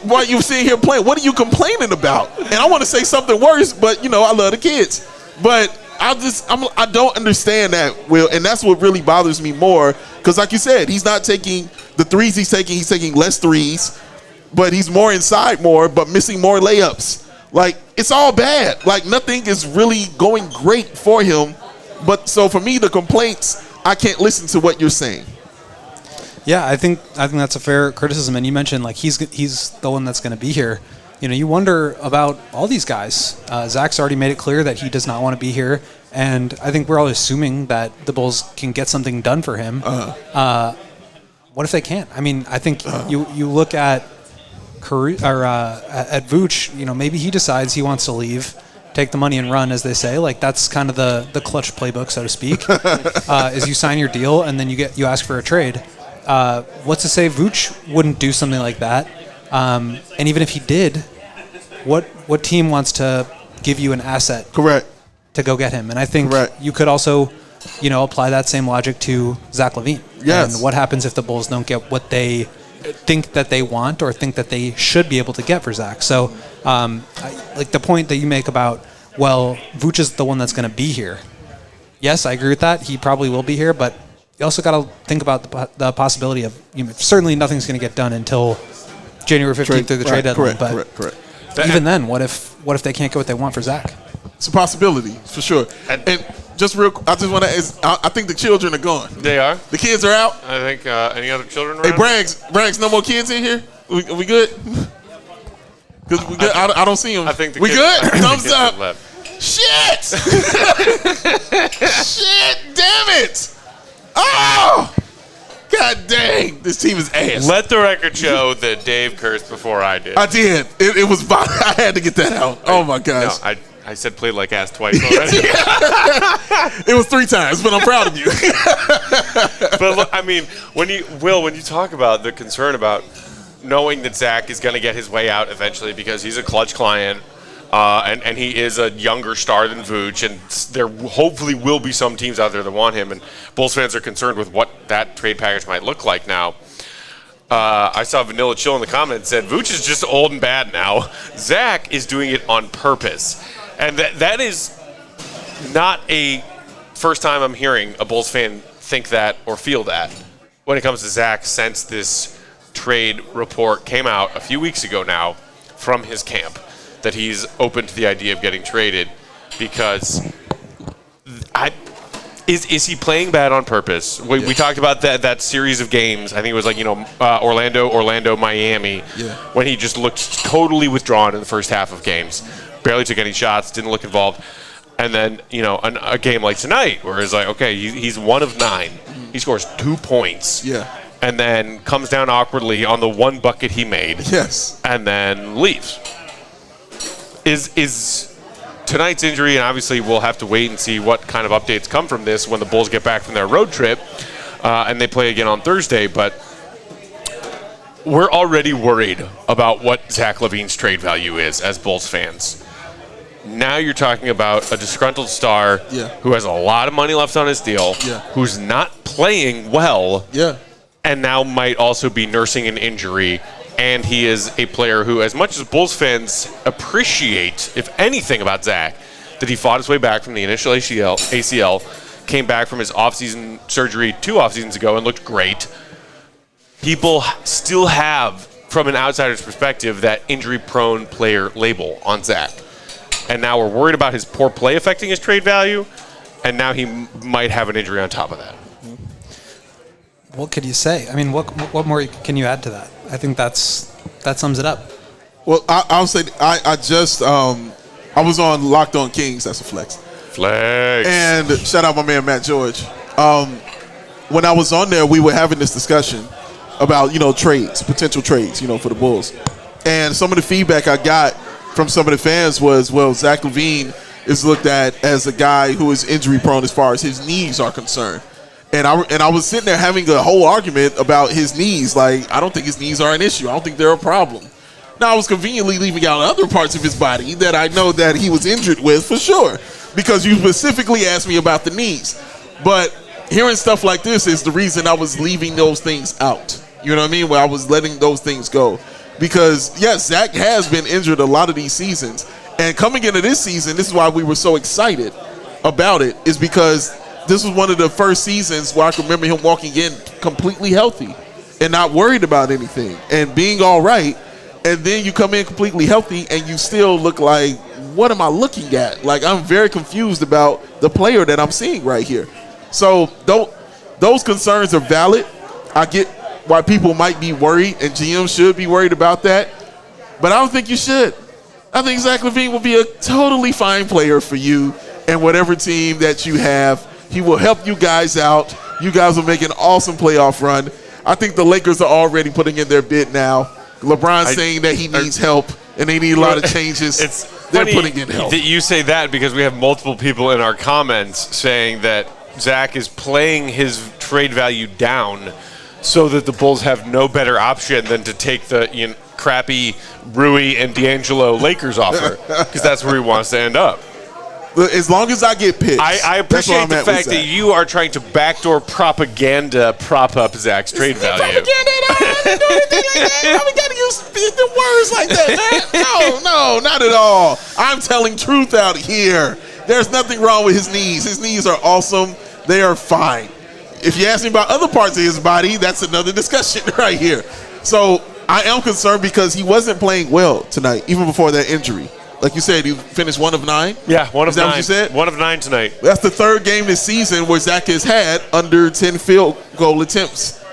[SPEAKER 2] While you sitting here playing, what are you complaining about? And I want to say something worse, but you know, I love the kids. But I don't understand that, Will, and that's what really bothers me more. Because like you said, he's not taking the threes he's taking less threes, but he's more inside more, but missing more layups. Like, it's all bad. Like, nothing is really going great for him. But so for me, the complaints, I can't listen to what you're saying.
[SPEAKER 3] Yeah, I think that's a fair criticism. And you mentioned like he's the one that's going to be here. You know, you wonder about all these guys. Zach's already made it clear that he does not want to be here, and I think we're all assuming that the Bulls can get something done for him. What if they can't? I mean, I think you look at at Vooch. You know, maybe he decides he wants to leave. Take the money and run, as they say. Like, that's kind of the clutch playbook, so to speak, is you sign your deal and then you ask for a trade. What's to say Vooch wouldn't do something like that? And even if he did, what team wants to give you an asset to go get him? And I think you could also, you know, apply that same logic to Zach LaVine.
[SPEAKER 2] Yes.
[SPEAKER 3] And what happens if the Bulls don't get what they think that they want or think that they should be able to get for Zach? So, like the point that you make about, well, Vooch is the one that's going to be here. Yes, I agree with that. He probably will be here, but you also got to think about the possibility of, you know, certainly nothing's going to get done until January 15th through the trade deadline.
[SPEAKER 2] Correct.
[SPEAKER 3] Even then, what if they can't get what they want for Zach?
[SPEAKER 2] It's a possibility for sure. And just real, I just want to. I think the children are gone.
[SPEAKER 1] They are.
[SPEAKER 2] The kids are out.
[SPEAKER 1] I think any other children around?
[SPEAKER 2] Hey, Braggs, no more kids in here. We good? Because we good. I don't see them.
[SPEAKER 1] I think
[SPEAKER 2] we good. Thumbs up.
[SPEAKER 1] Left.
[SPEAKER 2] Shit! Shit! Damn it! Oh! God dang! This team is ass.
[SPEAKER 1] Let the record show that Dave cursed before I did.
[SPEAKER 2] I did. It was. I had to get that out. Oh my gosh!
[SPEAKER 1] No, I said played like ass twice already.
[SPEAKER 2] It was 3 times, but I'm proud of you.
[SPEAKER 1] But look, I mean, when you talk about the concern about knowing that Zach is going to get his way out eventually because he's a clutch client, and he is a younger star than Vooch, and there hopefully will be some teams out there that want him, and Bulls fans are concerned with what that trade package might look like now. I saw Vanilla Chill in the comments said, Vooch is just old and bad now. Zach is doing it on purpose. And that is not a first time I'm hearing a Bulls fan think that or feel that when it comes to Zach since this trade report came out a few weeks ago now from his camp that he's open to the idea of getting traded because is he playing bad on purpose? We talked about that series of games. I think it was like, Orlando, Miami, when he just looked totally withdrawn in the first half of games. Barely took any shots, didn't look involved. And then, a game like tonight where it's like, okay, he's 1 of 9. He scores 2 points.
[SPEAKER 2] Yeah.
[SPEAKER 1] And then comes down awkwardly on the 1 bucket he made.
[SPEAKER 2] Yes.
[SPEAKER 1] And then leaves. Is tonight's injury, and obviously we'll have to wait and see what kind of updates come from this when the Bulls get back from their road trip and they play again on Thursday, but we're already worried about what Zach LaVine's trade value is as Bulls fans. Now you're talking about a disgruntled star who has a lot of money left on his deal, who's not playing well, and now might also be nursing an injury. And he is a player who, as much as Bulls fans appreciate, if anything, about Zach, that he fought his way back from the initial ACL, came back from his offseason surgery 2 off seasons ago and looked great. people still have, from an outsider's perspective, that injury-prone player label on Zach. And now we're worried about his poor play affecting his trade value, and now he might have an injury on top of that.
[SPEAKER 3] What could you say? I mean, what more can you add to that? I think that sums it up.
[SPEAKER 2] Well, I'll say I was on Locked On Kings. That's a flex.
[SPEAKER 1] Flex.
[SPEAKER 2] And shout out my man Matt George. When I was on there, we were having this discussion about trades, potential trades, for the Bulls. And some of the feedback I got from some of the fans was, well, Zach LaVine is looked at as a guy who is injury prone as far as his knees are concerned. And I was sitting there having a whole argument about his knees. Like, I don't think his knees are an issue. I don't think they're a problem. Now, I was conveniently leaving out other parts of his body that I know that he was injured with for sure, because you specifically asked me about the knees. But hearing stuff like this is the reason I was leaving those things out. You know what I mean? Where I was letting those things go. Because, yes, Zach has been injured a lot of these seasons. And coming into this season, this is why we were so excited about it, is because this was one of the first seasons where I can remember him walking in completely healthy and not worried about anything and being all right. And then you come in completely healthy and you still look like, what am I looking at? Like, I'm very confused about the player that I'm seeing right here. So those concerns are valid. I get why people might be worried, and GM should be worried about that. But I don't think you should. I think Zach LaVine will be a totally fine player for you and whatever team that you have. He will help you guys out. You guys will make an awesome playoff run. I think the Lakers are already putting in their bid now. LeBron's saying that he needs help and they need a lot of changes. They're putting in help.
[SPEAKER 1] That you say that because we have multiple people in our comments saying that Zach is playing his trade value down so that the Bulls have no better option than to take the crappy Rui and D'Angelo Lakers offer, because that's where he wants to end up.
[SPEAKER 2] As long as I get picks.
[SPEAKER 1] I appreciate the fact that you are trying to backdoor propaganda prop up Zach's trade value.
[SPEAKER 2] Propaganda at all. I didn't do anything like that. We got to use the words like that, man. No, not at all. I'm telling truth out here. There's nothing wrong with his knees. His knees are awesome. They are fine. If you ask me about other parts of his body, that's another discussion right here. So I am concerned because he wasn't playing well tonight, even before that injury. Like you said, he finished 1 of 9?
[SPEAKER 1] Yeah, 1 of 9.
[SPEAKER 2] Is that what you said?
[SPEAKER 1] 1 of 9 tonight.
[SPEAKER 2] That's the third game this season where Zach has had under 10 field goal attempts.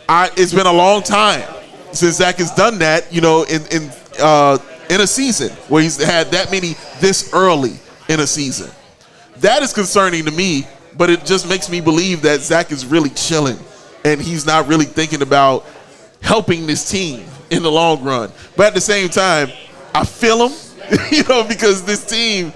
[SPEAKER 2] It's been a long time since Zach has done that, in a season where he's had that many this early in a season. That is concerning to me, but it just makes me believe that Zach is really chilling and he's not really thinking about helping this team in the long run. But at the same time, I feel him. Because this team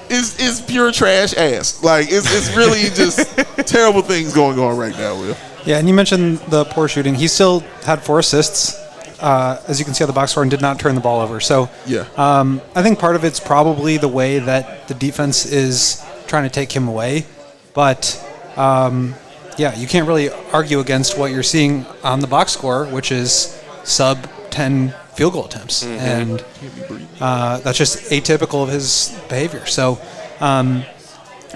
[SPEAKER 2] is pure trash ass. Like, it's really just terrible things going on right now, Will.
[SPEAKER 3] Yeah, and you mentioned the poor shooting. He still had 4 assists, as you can see on the box score, and did not turn the ball over. So
[SPEAKER 2] yeah,
[SPEAKER 3] I think part of it's probably the way that the defense is trying to take him away. But, you can't really argue against what you're seeing on the box score, which is sub 10 field goal attempts, and that's just atypical of his behavior. So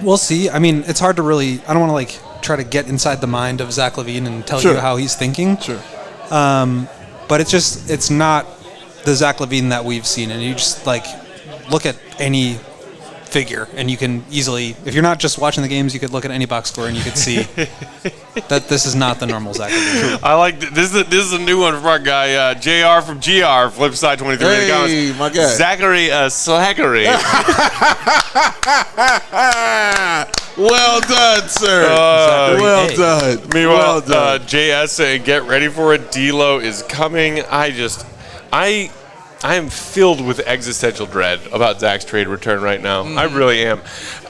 [SPEAKER 3] we'll see. I mean, it's hard to really. I don't want to try to get inside the mind of Zach LaVine and tell you how he's thinking.
[SPEAKER 2] Sure.
[SPEAKER 3] But it's not the Zach LaVine that we've seen, and you just look at any figure, and you can easily, if you're not just watching the games, you could look at any box score and you could see that this is not the normal Zach LaVine.
[SPEAKER 1] I like this is a new one from our guy JR from GR, Flipside 23.
[SPEAKER 2] Hey, my guy.
[SPEAKER 1] Zachary Slackery.
[SPEAKER 2] Well done, sir. Well done.
[SPEAKER 1] Meanwhile, JS saying, get ready for it. D-Lo is coming. I am filled with existential dread about Zach's trade return right now. I really am.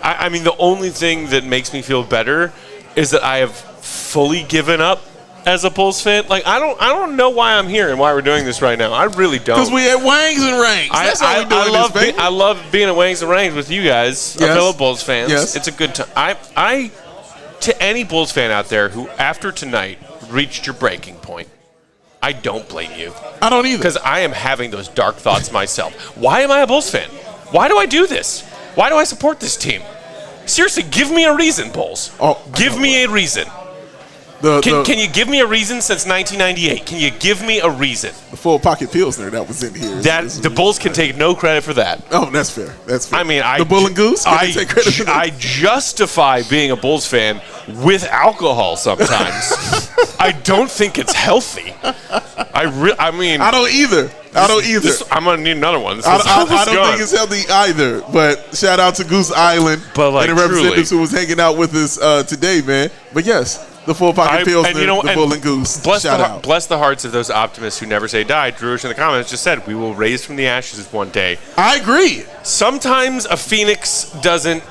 [SPEAKER 1] I mean, the only thing that makes me feel better is that I have fully given up as a Bulls fan. I don't know why I'm here and why we're doing this right now. I really don't.
[SPEAKER 2] Because we at Wangs and Rangs. That's how we doing this, baby.
[SPEAKER 1] I love being at Wangs and Rangs with you guys, fellow Bulls fans.
[SPEAKER 2] Yes.
[SPEAKER 1] It's a good time. To any Bulls fan out there who, after tonight, reached your breaking point, I don't blame you.
[SPEAKER 2] I don't either.
[SPEAKER 1] Because I am having those dark thoughts myself. Why am I a Bulls fan? Why do I do this? Why do I support this team? Seriously, give me a reason, Bulls. Give me a reason. Can you give me a reason since 1998? Can you give me a reason?
[SPEAKER 2] The full pocket Pilsner that was in here.
[SPEAKER 1] The Bulls can take no credit for that.
[SPEAKER 2] Oh, that's fair. That's fair.
[SPEAKER 1] I mean,
[SPEAKER 2] the Bull and Goose. Can they take credit for that?
[SPEAKER 1] I justify being a Bulls fan with alcohol sometimes. I don't think it's healthy. I mean,
[SPEAKER 2] I don't either.
[SPEAKER 1] I'm gonna need another one.
[SPEAKER 2] I don't think it's healthy either. But shout out to Goose Island
[SPEAKER 1] and
[SPEAKER 2] the representatives who was hanging out with us today, man. But yes, the full pocket Pilsner, the Bull and Goose.
[SPEAKER 1] Bless the hearts of those optimists who never say die. Drewish in the comments just said, we will raise from the ashes one day.
[SPEAKER 2] I agree.
[SPEAKER 1] Sometimes a phoenix doesn't,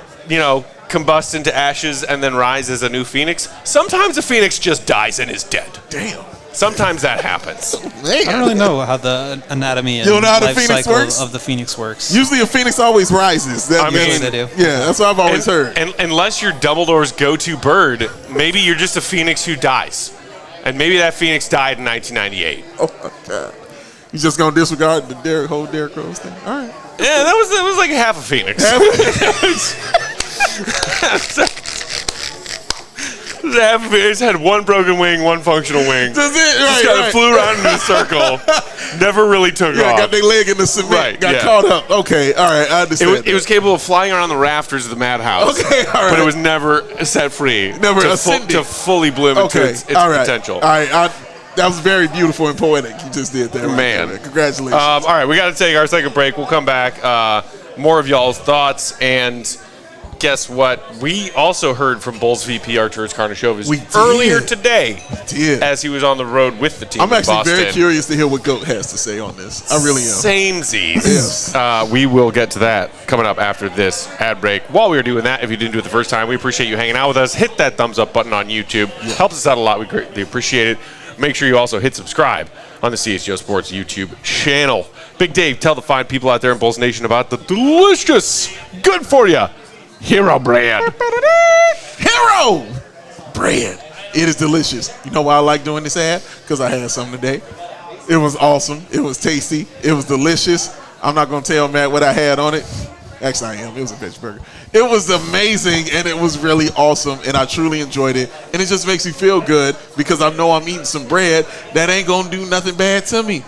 [SPEAKER 1] combust into ashes and then rise as a new phoenix. Sometimes a phoenix just dies and is dead.
[SPEAKER 2] Damn.
[SPEAKER 1] Sometimes that happens.
[SPEAKER 3] I don't really know how the anatomy and life cycle of the phoenix works.
[SPEAKER 2] Usually a phoenix always rises.
[SPEAKER 3] They do.
[SPEAKER 2] Yeah, that's what I've always heard.
[SPEAKER 1] And unless you're Dumbledore's go-to bird, maybe you're just a phoenix who dies. And maybe that phoenix died in 1998.
[SPEAKER 2] Oh, my God. You just going to disregard the whole Derrick Rose thing? All right.
[SPEAKER 1] Yeah, that was like half a phoenix. It's had one broken wing, one functional wing.
[SPEAKER 2] That's it. Right,
[SPEAKER 1] just kind of flew around in a circle. Never really took off.
[SPEAKER 2] Got their leg in the cement.
[SPEAKER 1] Right,
[SPEAKER 2] got caught up. Okay, all right, I understand.
[SPEAKER 1] It was capable of flying around the rafters of the madhouse.
[SPEAKER 2] Okay, all right.
[SPEAKER 1] But it was never set free.
[SPEAKER 2] Never ascended.
[SPEAKER 1] To fully bloom into its potential.
[SPEAKER 2] All right, that was very beautiful and poetic. You just did that. Right,
[SPEAKER 1] man.
[SPEAKER 2] There. Congratulations.
[SPEAKER 1] All right, we got to take our second break. We'll come back. More of y'all's thoughts and. Guess what? We also heard from Bulls VP Arturas Karnisovas earlier today as he was on the road with the team in Boston.
[SPEAKER 2] I'm actually very curious to hear what GOAT has to say on this. I really am.
[SPEAKER 1] Samesies.
[SPEAKER 2] Yes.
[SPEAKER 1] We will get to that coming up after this ad break. While we are doing that, if you didn't do it the first time, we appreciate you hanging out with us. Hit that thumbs up button on YouTube. Yeah. Helps us out a lot. We greatly appreciate it. Make sure you also hit subscribe on the CHGO Sports YouTube channel. Big Dave, tell the fine people out there in Bulls Nation about the delicious, good for you Hero Bread.
[SPEAKER 2] Hero Bread. It is delicious. You know why I like doing this ad? Because I had some today. It was awesome. It was tasty. It was delicious. I'm not going to tell Matt what I had on it. Actually, I am. It was a veg burger. It was amazing, and it was really awesome, and I truly enjoyed it. And it just makes me feel good because I know I'm eating some bread that ain't going to do nothing bad to me.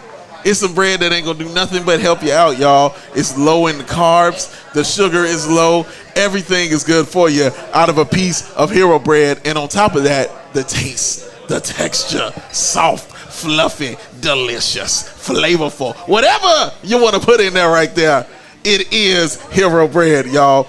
[SPEAKER 2] It's some bread that ain't going to do nothing but help you out, y'all. It's low in the carbs. The sugar is low. Everything is good for you out of a piece of Hero Bread. And on top of that, the taste, the texture, soft, fluffy, delicious, flavorful. Whatever you want to put in there right there, it is Hero Bread, y'all.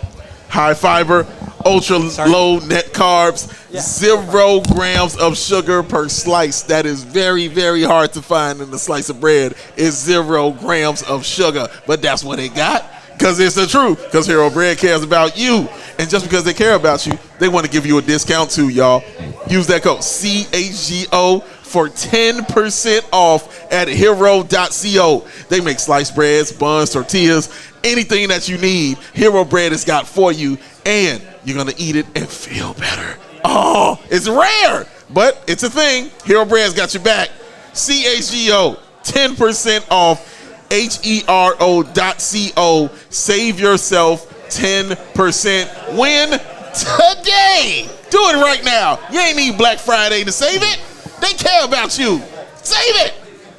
[SPEAKER 2] High fiber, ultra low net carbs, 0 grams of sugar per slice. That is very, very hard to find in a slice of bread. It's 0 grams of sugar, but that's what they got because it's the truth. Because Hero Bread cares about you, and just because they care about you, they want to give you a discount too, y'all. Use that code CHGO for 10% off at hero.co. They make sliced breads, buns, tortillas, anything that you need. Hero Bread has got for you, and you're going to eat it and feel better. Oh, it's rare, but it's a thing. Hero Bread's got your back. CHGO, 10% off, hero.co. Save yourself 10%. When? Today. Do it right now. You ain't need Black Friday to save it. They care about you. Save it.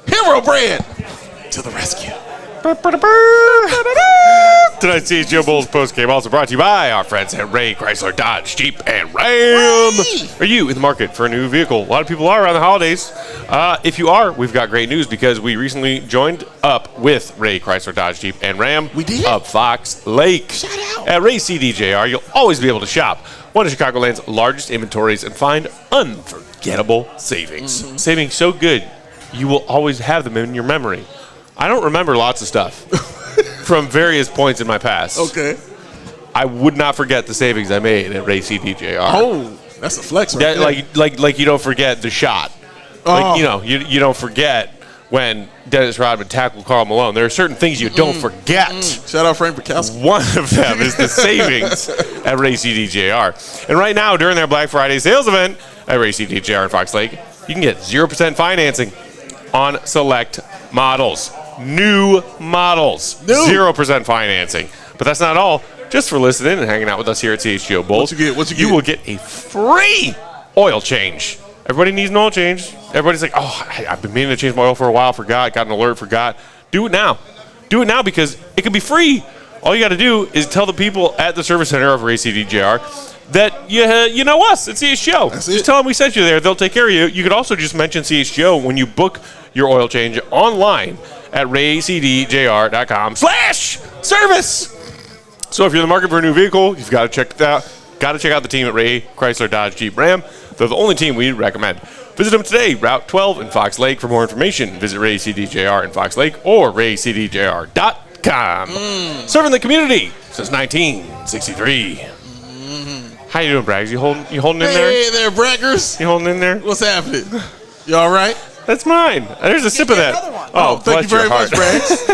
[SPEAKER 2] Hero Bread to the rescue.
[SPEAKER 1] Tonight's CHGO Bulls postgame also brought to you by our friends at Ray Chrysler Dodge Jeep and Ram. Are you in the market for a new vehicle? A lot of people are around the holidays. If you are, we've got great news because we recently joined up with Ray Chrysler Dodge Jeep and Ram.
[SPEAKER 2] We did?
[SPEAKER 1] Up Fox Lake.
[SPEAKER 2] Shout out.
[SPEAKER 1] At Ray CDJR, you'll always be able to shop one of Chicagoland's largest inventories and find unforgettable savings.
[SPEAKER 2] Mm-hmm.
[SPEAKER 1] Savings so good, you will always have them in your memory. I don't remember lots of stuff from various points in my past.
[SPEAKER 2] Okay.
[SPEAKER 1] I would not forget the savings I made at Ray CDJR.
[SPEAKER 2] Oh, that's a flex right there.
[SPEAKER 1] Like you don't forget the shot.
[SPEAKER 2] Oh.
[SPEAKER 1] Like, you don't forget when Dennis Rodman tackled Karl Malone. There are certain things you don't forget.
[SPEAKER 2] Shout out Frank Bukowski.
[SPEAKER 1] One of them is the savings at Ray CDJR. And right now, during their Black Friday sales event at Ray CDJR in Fox Lake, you can get 0% financing on select models. New models. 0% financing. But that's not all. Just for listening and hanging out with us here at CHGO Bulls,
[SPEAKER 2] What you get?
[SPEAKER 1] You will get a free oil change Everybody needs an oil change. Everybody's like, oh, I've been meaning to change my oil for a while, forgot, got an alert, forgot. Do it now. Do it now because it can be free. All you got to do is tell the people at the service center of ACDJR that you know us at CHGO. Just tell them we sent you there. They'll take care of you. You could also just mention CHGO when you book your oil change online at raycdjr.com/service. So if you're in the market for a new vehicle, you've got to check that out. Got to check out the team at Ray Chrysler Dodge Jeep Ram. They're the only team we recommend. Visit them today, Route 12 in Fox Lake. For more information, visit Ray CDJR in Fox Lake or raycdjr.com. Serving the community since 1963. How you doing, Braggs? You holding in there?
[SPEAKER 2] Hey there, Braggers.
[SPEAKER 1] You holding in there?
[SPEAKER 2] What's happening? You all right?
[SPEAKER 1] That's mine. There's a sip of that.
[SPEAKER 2] Oh, thank you very much, Braggs.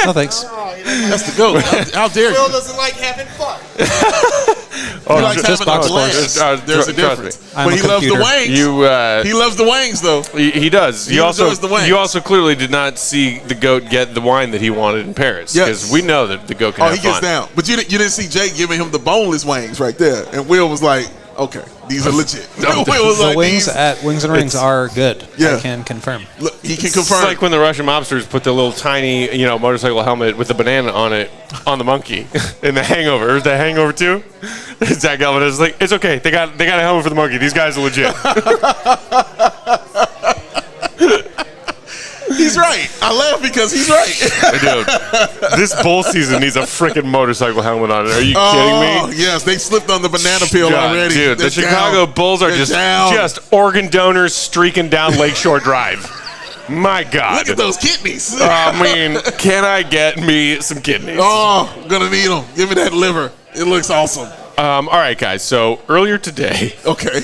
[SPEAKER 3] No, thanks.
[SPEAKER 2] That's the goat. How dare
[SPEAKER 4] Will
[SPEAKER 2] you?
[SPEAKER 4] doesn't like having fun.
[SPEAKER 2] He likes
[SPEAKER 3] just
[SPEAKER 2] having a
[SPEAKER 3] box
[SPEAKER 2] blast.
[SPEAKER 1] scores.
[SPEAKER 2] There's a
[SPEAKER 1] Trust
[SPEAKER 2] difference.
[SPEAKER 3] I'm
[SPEAKER 2] But
[SPEAKER 3] a
[SPEAKER 2] he loves the
[SPEAKER 3] computer.
[SPEAKER 2] wings. He loves the wings, though.
[SPEAKER 1] He does.
[SPEAKER 2] He enjoys the wings.
[SPEAKER 1] You also clearly did not see the GOAT get the wine that he wanted in Paris.
[SPEAKER 2] Yes.
[SPEAKER 1] Because we know that the GOAT can
[SPEAKER 2] Oh,
[SPEAKER 1] have
[SPEAKER 2] he gets
[SPEAKER 1] fun.
[SPEAKER 2] down. But you didn't see Jake giving him the boneless wings right there. And Will was like, okay, these are legit. Will was
[SPEAKER 3] The
[SPEAKER 2] like,
[SPEAKER 3] wings
[SPEAKER 2] these-
[SPEAKER 3] at Wings and Rings are good.
[SPEAKER 2] Yeah.
[SPEAKER 3] I can confirm.
[SPEAKER 2] Look, he can
[SPEAKER 1] It's
[SPEAKER 2] confirm.
[SPEAKER 1] like when the Russian mobsters put the little tiny, motorcycle helmet with the banana on it on the monkey in The Hangover. Was that Hangover too? Zach Galvin is like, it's okay. They got a helmet for the monkey. These guys are legit.
[SPEAKER 2] He's right. I laugh because he's right.
[SPEAKER 1] Dude, this bull season needs a freaking motorcycle helmet on it. Are you kidding me?
[SPEAKER 2] Yes, they slipped on the banana peel
[SPEAKER 1] God,
[SPEAKER 2] already.
[SPEAKER 1] dude, the
[SPEAKER 2] They're
[SPEAKER 1] Chicago
[SPEAKER 2] down.
[SPEAKER 1] Bulls are
[SPEAKER 2] They're
[SPEAKER 1] just
[SPEAKER 2] down.
[SPEAKER 1] organ donors streaking down Lakeshore Drive. My God.
[SPEAKER 2] Look at those kidneys.
[SPEAKER 1] I mean, can I get me some kidneys?
[SPEAKER 2] Oh, gonna need them. Give me that liver. It looks awesome.
[SPEAKER 1] All right, guys. So earlier today,
[SPEAKER 2] Okay.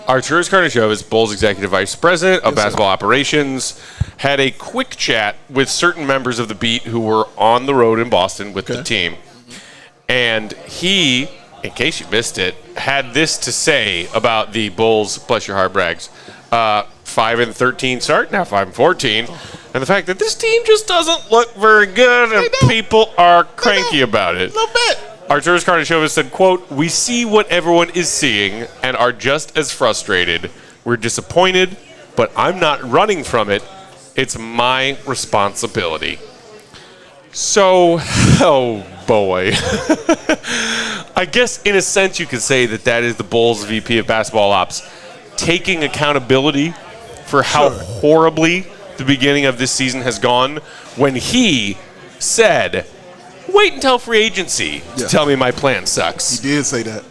[SPEAKER 1] Arturas Karnisovas, Bulls Executive Vice President of Basketball Operations, had a quick chat with certain members of the beat who were on the road in Boston with the team. And he, in case you missed it, had this to say about the Bulls, bless your heart, Braggs, 5-13 start, now 5-14, and the fact that this team just doesn't look very good and people are cranky about it.
[SPEAKER 2] A little bit.
[SPEAKER 1] Arturas Karnisovas said, quote, "We see what everyone is seeing and are just as frustrated. We're disappointed, but I'm not running from it. It's my responsibility." So, oh boy. I guess in a sense you could say that is the Bulls VP of Basketball Ops taking accountability for how horribly the beginning of this season has gone when he said, wait until free agency to tell me my plan sucks.
[SPEAKER 2] He did say that.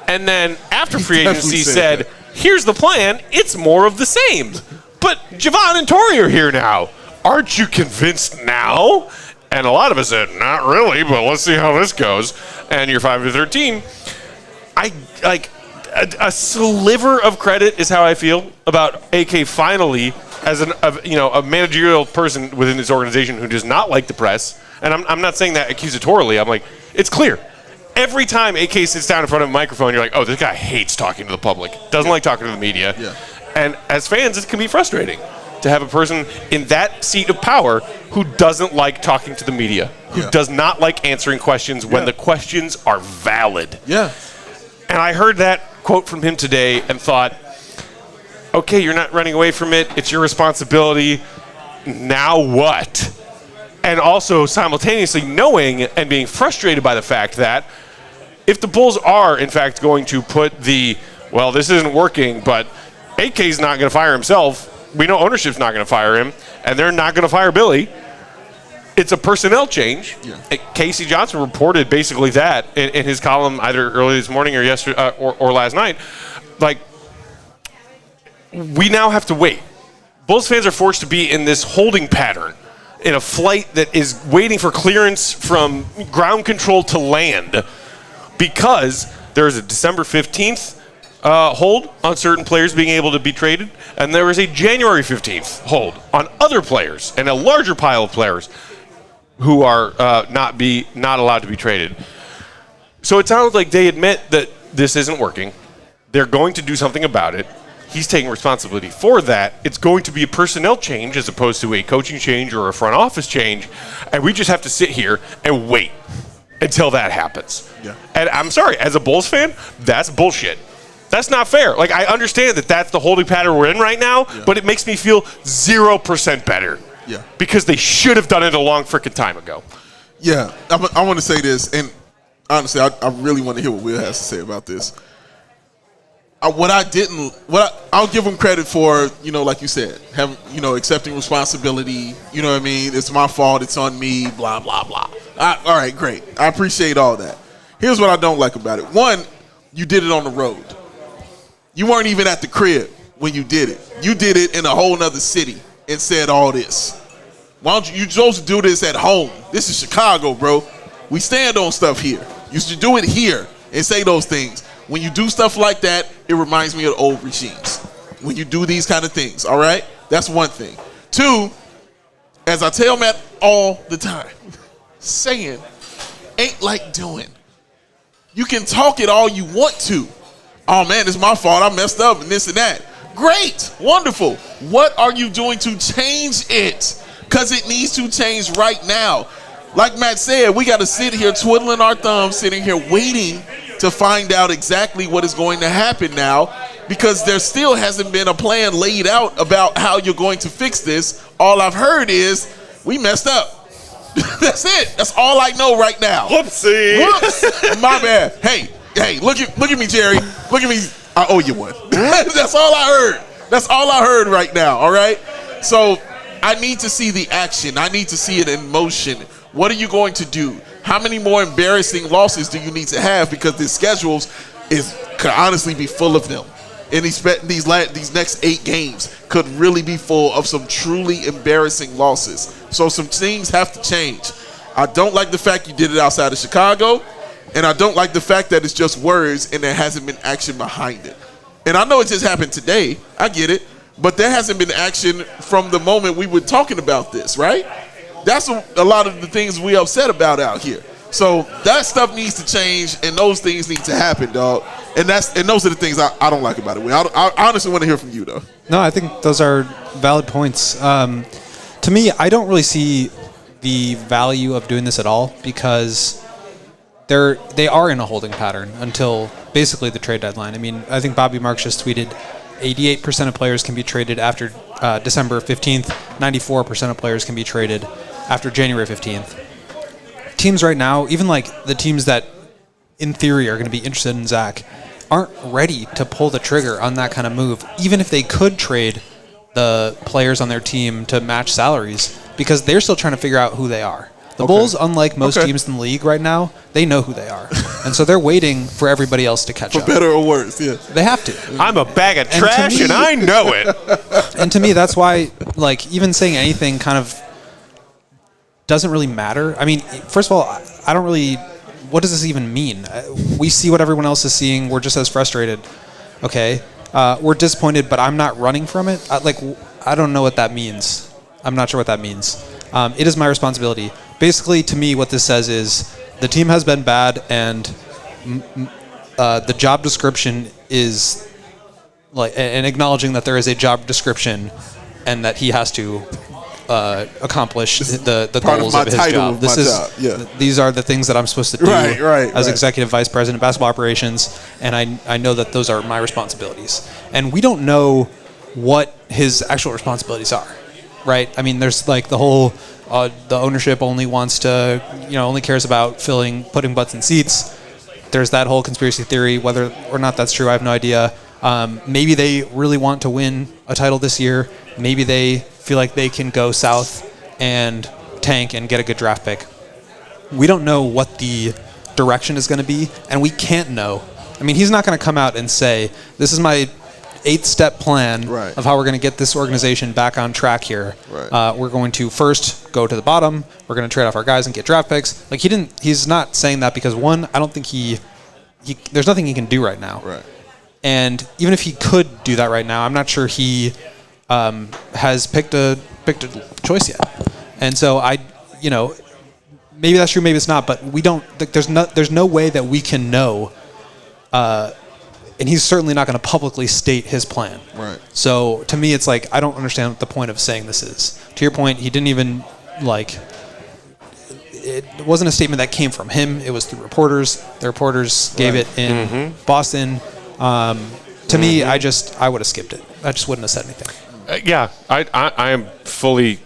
[SPEAKER 1] And then after free
[SPEAKER 2] definitely
[SPEAKER 1] agency
[SPEAKER 2] said
[SPEAKER 1] said, here's the plan, it's more of the same. But Javon and Torrey are here now. Aren't you convinced now? And a lot of us said, not really, but let's see how this goes. And you're 5-13. A sliver of credit is how I feel about AK finally as a managerial person within this organization who does not like the press. And I'm not saying that accusatorily. I'm like, it's clear. Every time AK sits down in front of a microphone, you're like, oh, this guy hates talking to the public. Doesn't like talking to the media.
[SPEAKER 2] Yeah.
[SPEAKER 1] And as fans, it can be frustrating to have a person in that seat of power who doesn't like talking to the media, who does not like answering questions when the questions are valid.
[SPEAKER 2] Yeah.
[SPEAKER 1] And I heard that quote from him today and thought, okay, you're not running away from it. It's your responsibility. Now what? And also simultaneously knowing and being frustrated by the fact that if the Bulls are, in fact, going to put this isn't working, but AK's not going to fire himself. We know ownership's not going to fire him, and they're not going to fire Billy. It's a personnel change. Yeah. Casey Johnson reported basically that in his column either early this morning or yesterday or last night. Like, we now have to wait. Bulls fans are forced to be in this holding pattern in a flight that is waiting for clearance from ground control to land because there is a December 15th hold on certain players being able to be traded, and there is a January 15th hold on other players and a larger pile of players who are not allowed to be traded. So it sounds like they admit that this isn't working. They're going to do something about it. He's taking responsibility for that. It's going to be a personnel change as opposed to a coaching change or a front office change, and we just have to sit here and wait until that happens.
[SPEAKER 2] Yeah.
[SPEAKER 1] And I'm sorry, as a Bulls fan, that's bullshit. That's not fair. Like, I understand that that's the holding pattern we're in right now, but it makes me feel 0% better.
[SPEAKER 2] Yeah.
[SPEAKER 1] Because they should have done it a long freaking time ago.
[SPEAKER 2] Yeah. I want to say this, and honestly, I really want to hear what Will has to say about this. I'll give him credit for, like you said, accepting responsibility. You know what I mean? It's my fault. It's on me. Blah, blah, blah. All right, great. I appreciate all that. Here's what I don't like about it. One, you did it on the road. You weren't even at the crib when you did it. You did it in a whole nother city and said all this. Why don't you supposed to do this at home? This is Chicago, bro. We stand on stuff here. You should do it here and say those things. When you do stuff like that, it reminds me of old regimes. When you do these kind of things, all right? That's one thing. Two, as I tell Matt all the time, saying ain't like doing. You can talk it all you want to. Oh, man, it's my fault. I messed up and this and that. Great. Wonderful. What are you doing to change it? Because it needs to change right now. Like Matt said, we got to sit here twiddling our thumbs, sitting here waiting to find out exactly what is going to happen now, because there still hasn't been a plan laid out about how you're going to fix this. All I've heard is we messed up. That's it. That's all I know right now.
[SPEAKER 1] Whoopsie.
[SPEAKER 2] Whoops. My bad. Hey, look at me, Jerry. Look at me. I owe you one. That's all I heard. That's all I heard right now, all right? So I need to see the action. I need to see it in motion. What are you going to do? How many more embarrassing losses do you need to have? Because the schedules could honestly be full of them. And these next 8 games could really be full of some truly embarrassing losses. So some things have to change. I don't like the fact you did it outside of Chicago, and I don't like the fact that it's just words and there hasn't been action behind it. And I know it just happened today. I get it. But there hasn't been action from the moment we were talking about this, right? That's a lot of the things we upset about out here. So that stuff needs to change, and those things need to happen, dog. And those are the things I don't like about it. I honestly want to hear from you, though.
[SPEAKER 3] No, I think those are valid points. To me, I don't really see the value of doing this at all, because they are in a holding pattern until basically the trade deadline. I mean, I think Bobby Marks just tweeted 88% of players can be traded after December 15th. 94% of players can be traded after January 15th. Teams right now, even like the teams that in theory are going to be interested in Zach, aren't ready to pull the trigger on that kind of move, even if they could trade the players on their team to match salaries, because they're still trying to figure out who they are. The Bulls, unlike most teams in the league right now, they know who they are. And so they're waiting for everybody else to catch up.
[SPEAKER 2] For better or worse, yeah.
[SPEAKER 3] They have to.
[SPEAKER 1] I'm a bag of trash, and I know it.
[SPEAKER 3] And to me, that's why, like, even saying anything kind of doesn't really matter. I mean, first of all, I don't really... What does this even mean? We see what everyone else is seeing. We're just as frustrated. Okay. We're disappointed, but I'm not running from it. I don't know what that means. I'm not sure what that means. It is my responsibility. Basically, to me, what this says is the team has been bad, and the job description is like, and acknowledging that there is a job description and that he has to accomplish the goals of his job. These are the things that I'm supposed to do as executive vice president of basketball operations, and I know that those are my responsibilities. And we don't know what his actual responsibilities are, right? I mean, there's like the whole the ownership only wants to, only cares about putting butts in seats. There's that whole conspiracy theory. Whether or not that's true, I have no idea. Maybe they really want to win a title this year. Maybe they feel like they can go south and tank and get a good draft pick. We don't know what the direction is going to be, and we can't know. I mean, he's not going to come out and say, this is my 8-step plan of how we're going to get this organization back on track here. We're going to first go to the bottom. We're going to trade off our guys and get draft picks. Like, he's not saying that because, one, I don't think there's nothing he can do right now. And even if he could do that right now, I'm not sure he has picked a choice yet. And so maybe that's true, maybe it's not, but we don't. There's no way that we can know. And he's certainly not going to publicly state his plan. So to me, it's like, I don't understand what the point of saying this is. To your point, he didn't even it wasn't a statement that came from him. It was through reporters. The reporters gave it in Boston. To me, I would have skipped it. I just wouldn't have said anything.
[SPEAKER 1] Yeah, I am fully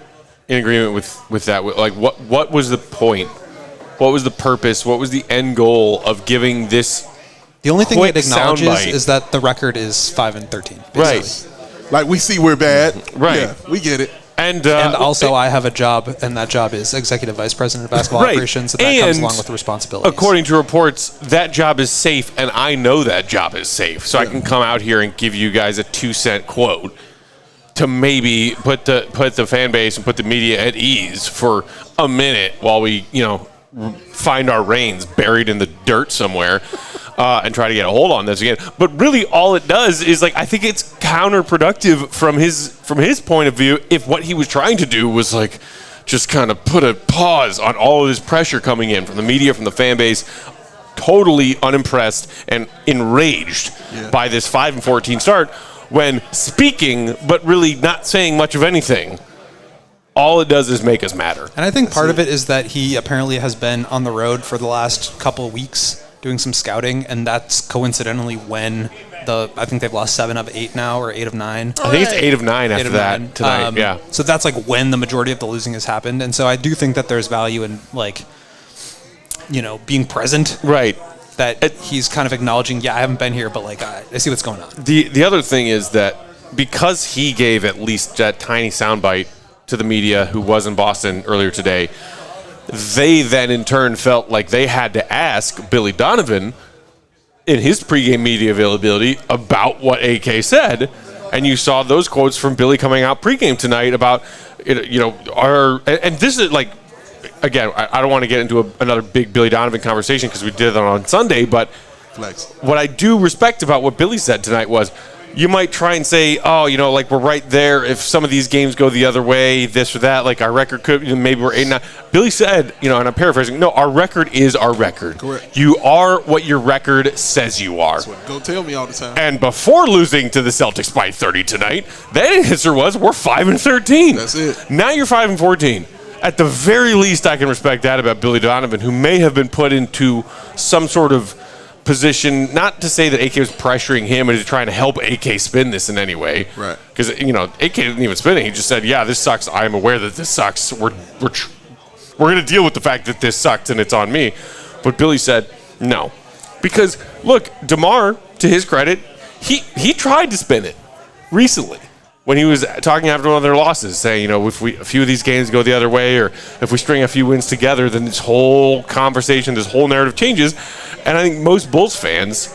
[SPEAKER 1] in agreement with that. Like, what was the point? What was the purpose? What was the end goal of giving this?
[SPEAKER 3] The only thing it acknowledges
[SPEAKER 1] soundbite
[SPEAKER 3] is that the record is 5-13. Basically.
[SPEAKER 1] Right.
[SPEAKER 2] Like, we see we're bad.
[SPEAKER 1] Right.
[SPEAKER 2] Yeah, we get it.
[SPEAKER 1] And
[SPEAKER 3] also, I have a job, and that job is Executive Vice President of Basketball Operations, and that comes along with the responsibilities.
[SPEAKER 1] According to reports, that job is safe, and I know that job is safe. So I can come out here and give you guys a 2-cent quote to maybe put the fan base and put the media at ease for a minute while we, find our reins buried in the dirt somewhere. And try to get a hold on this again. But really all it does is, I think it's counterproductive from his point of view if what he was trying to do was, just kind of put a pause on all of this pressure coming in from the media, from the fan base, totally unimpressed and enraged by this 5-14 start when speaking but really not saying much of anything. All it does is make us matter.
[SPEAKER 3] And I think part of it is that he apparently has been on the road for the last couple of weeks doing some scouting, and that's coincidentally when I think they've lost 7 of 8 now, or 8 of 9.
[SPEAKER 1] I think it's 8 of 9 after that tonight. Yeah.
[SPEAKER 3] So that's when the majority of the losing has happened, and so I do think that there's value in being present.
[SPEAKER 1] Right.
[SPEAKER 3] That he's kind of acknowledging, I haven't been here, but I see what's going on.
[SPEAKER 1] The other thing is that because he gave at least that tiny soundbite to the media who was in Boston earlier today, they then in turn felt like they had to ask Billy Donovan in his pregame media availability about what AK said. And you saw those quotes from Billy coming out pregame tonight about, and this is again, I don't want to get into another big Billy Donovan conversation because we did that on Sunday, but what I do respect about what Billy said tonight was, you might try and say, we're right there. If some of these games go the other way, this or that, our record could, maybe we're 8-9. Billy said, and I'm paraphrasing, no, our record is our record.
[SPEAKER 2] Correct.
[SPEAKER 1] You are what your record says you are.
[SPEAKER 2] That's what go tell me all the time.
[SPEAKER 1] And before losing to the Celtics by 30 tonight, that answer was, we're 5-13.
[SPEAKER 2] That's it.
[SPEAKER 1] Now you're 5-14. At the very least, I can respect that about Billy Donovan, who may have been put into some sort of position, not to say that AK was pressuring him and trying to help AK spin this in any way.
[SPEAKER 2] Right.
[SPEAKER 1] Because, AK didn't even spin it. He just said, this sucks. I'm aware that this sucks. We're going to deal with the fact that this sucked and it's on me. But Billy said, no. Because, look, DeMar, to his credit, he tried to spin it recently when he was talking after one of their losses, saying, if a few of these games go the other way or if we string a few wins together, then this whole conversation, this whole narrative changes. And I think most Bulls fans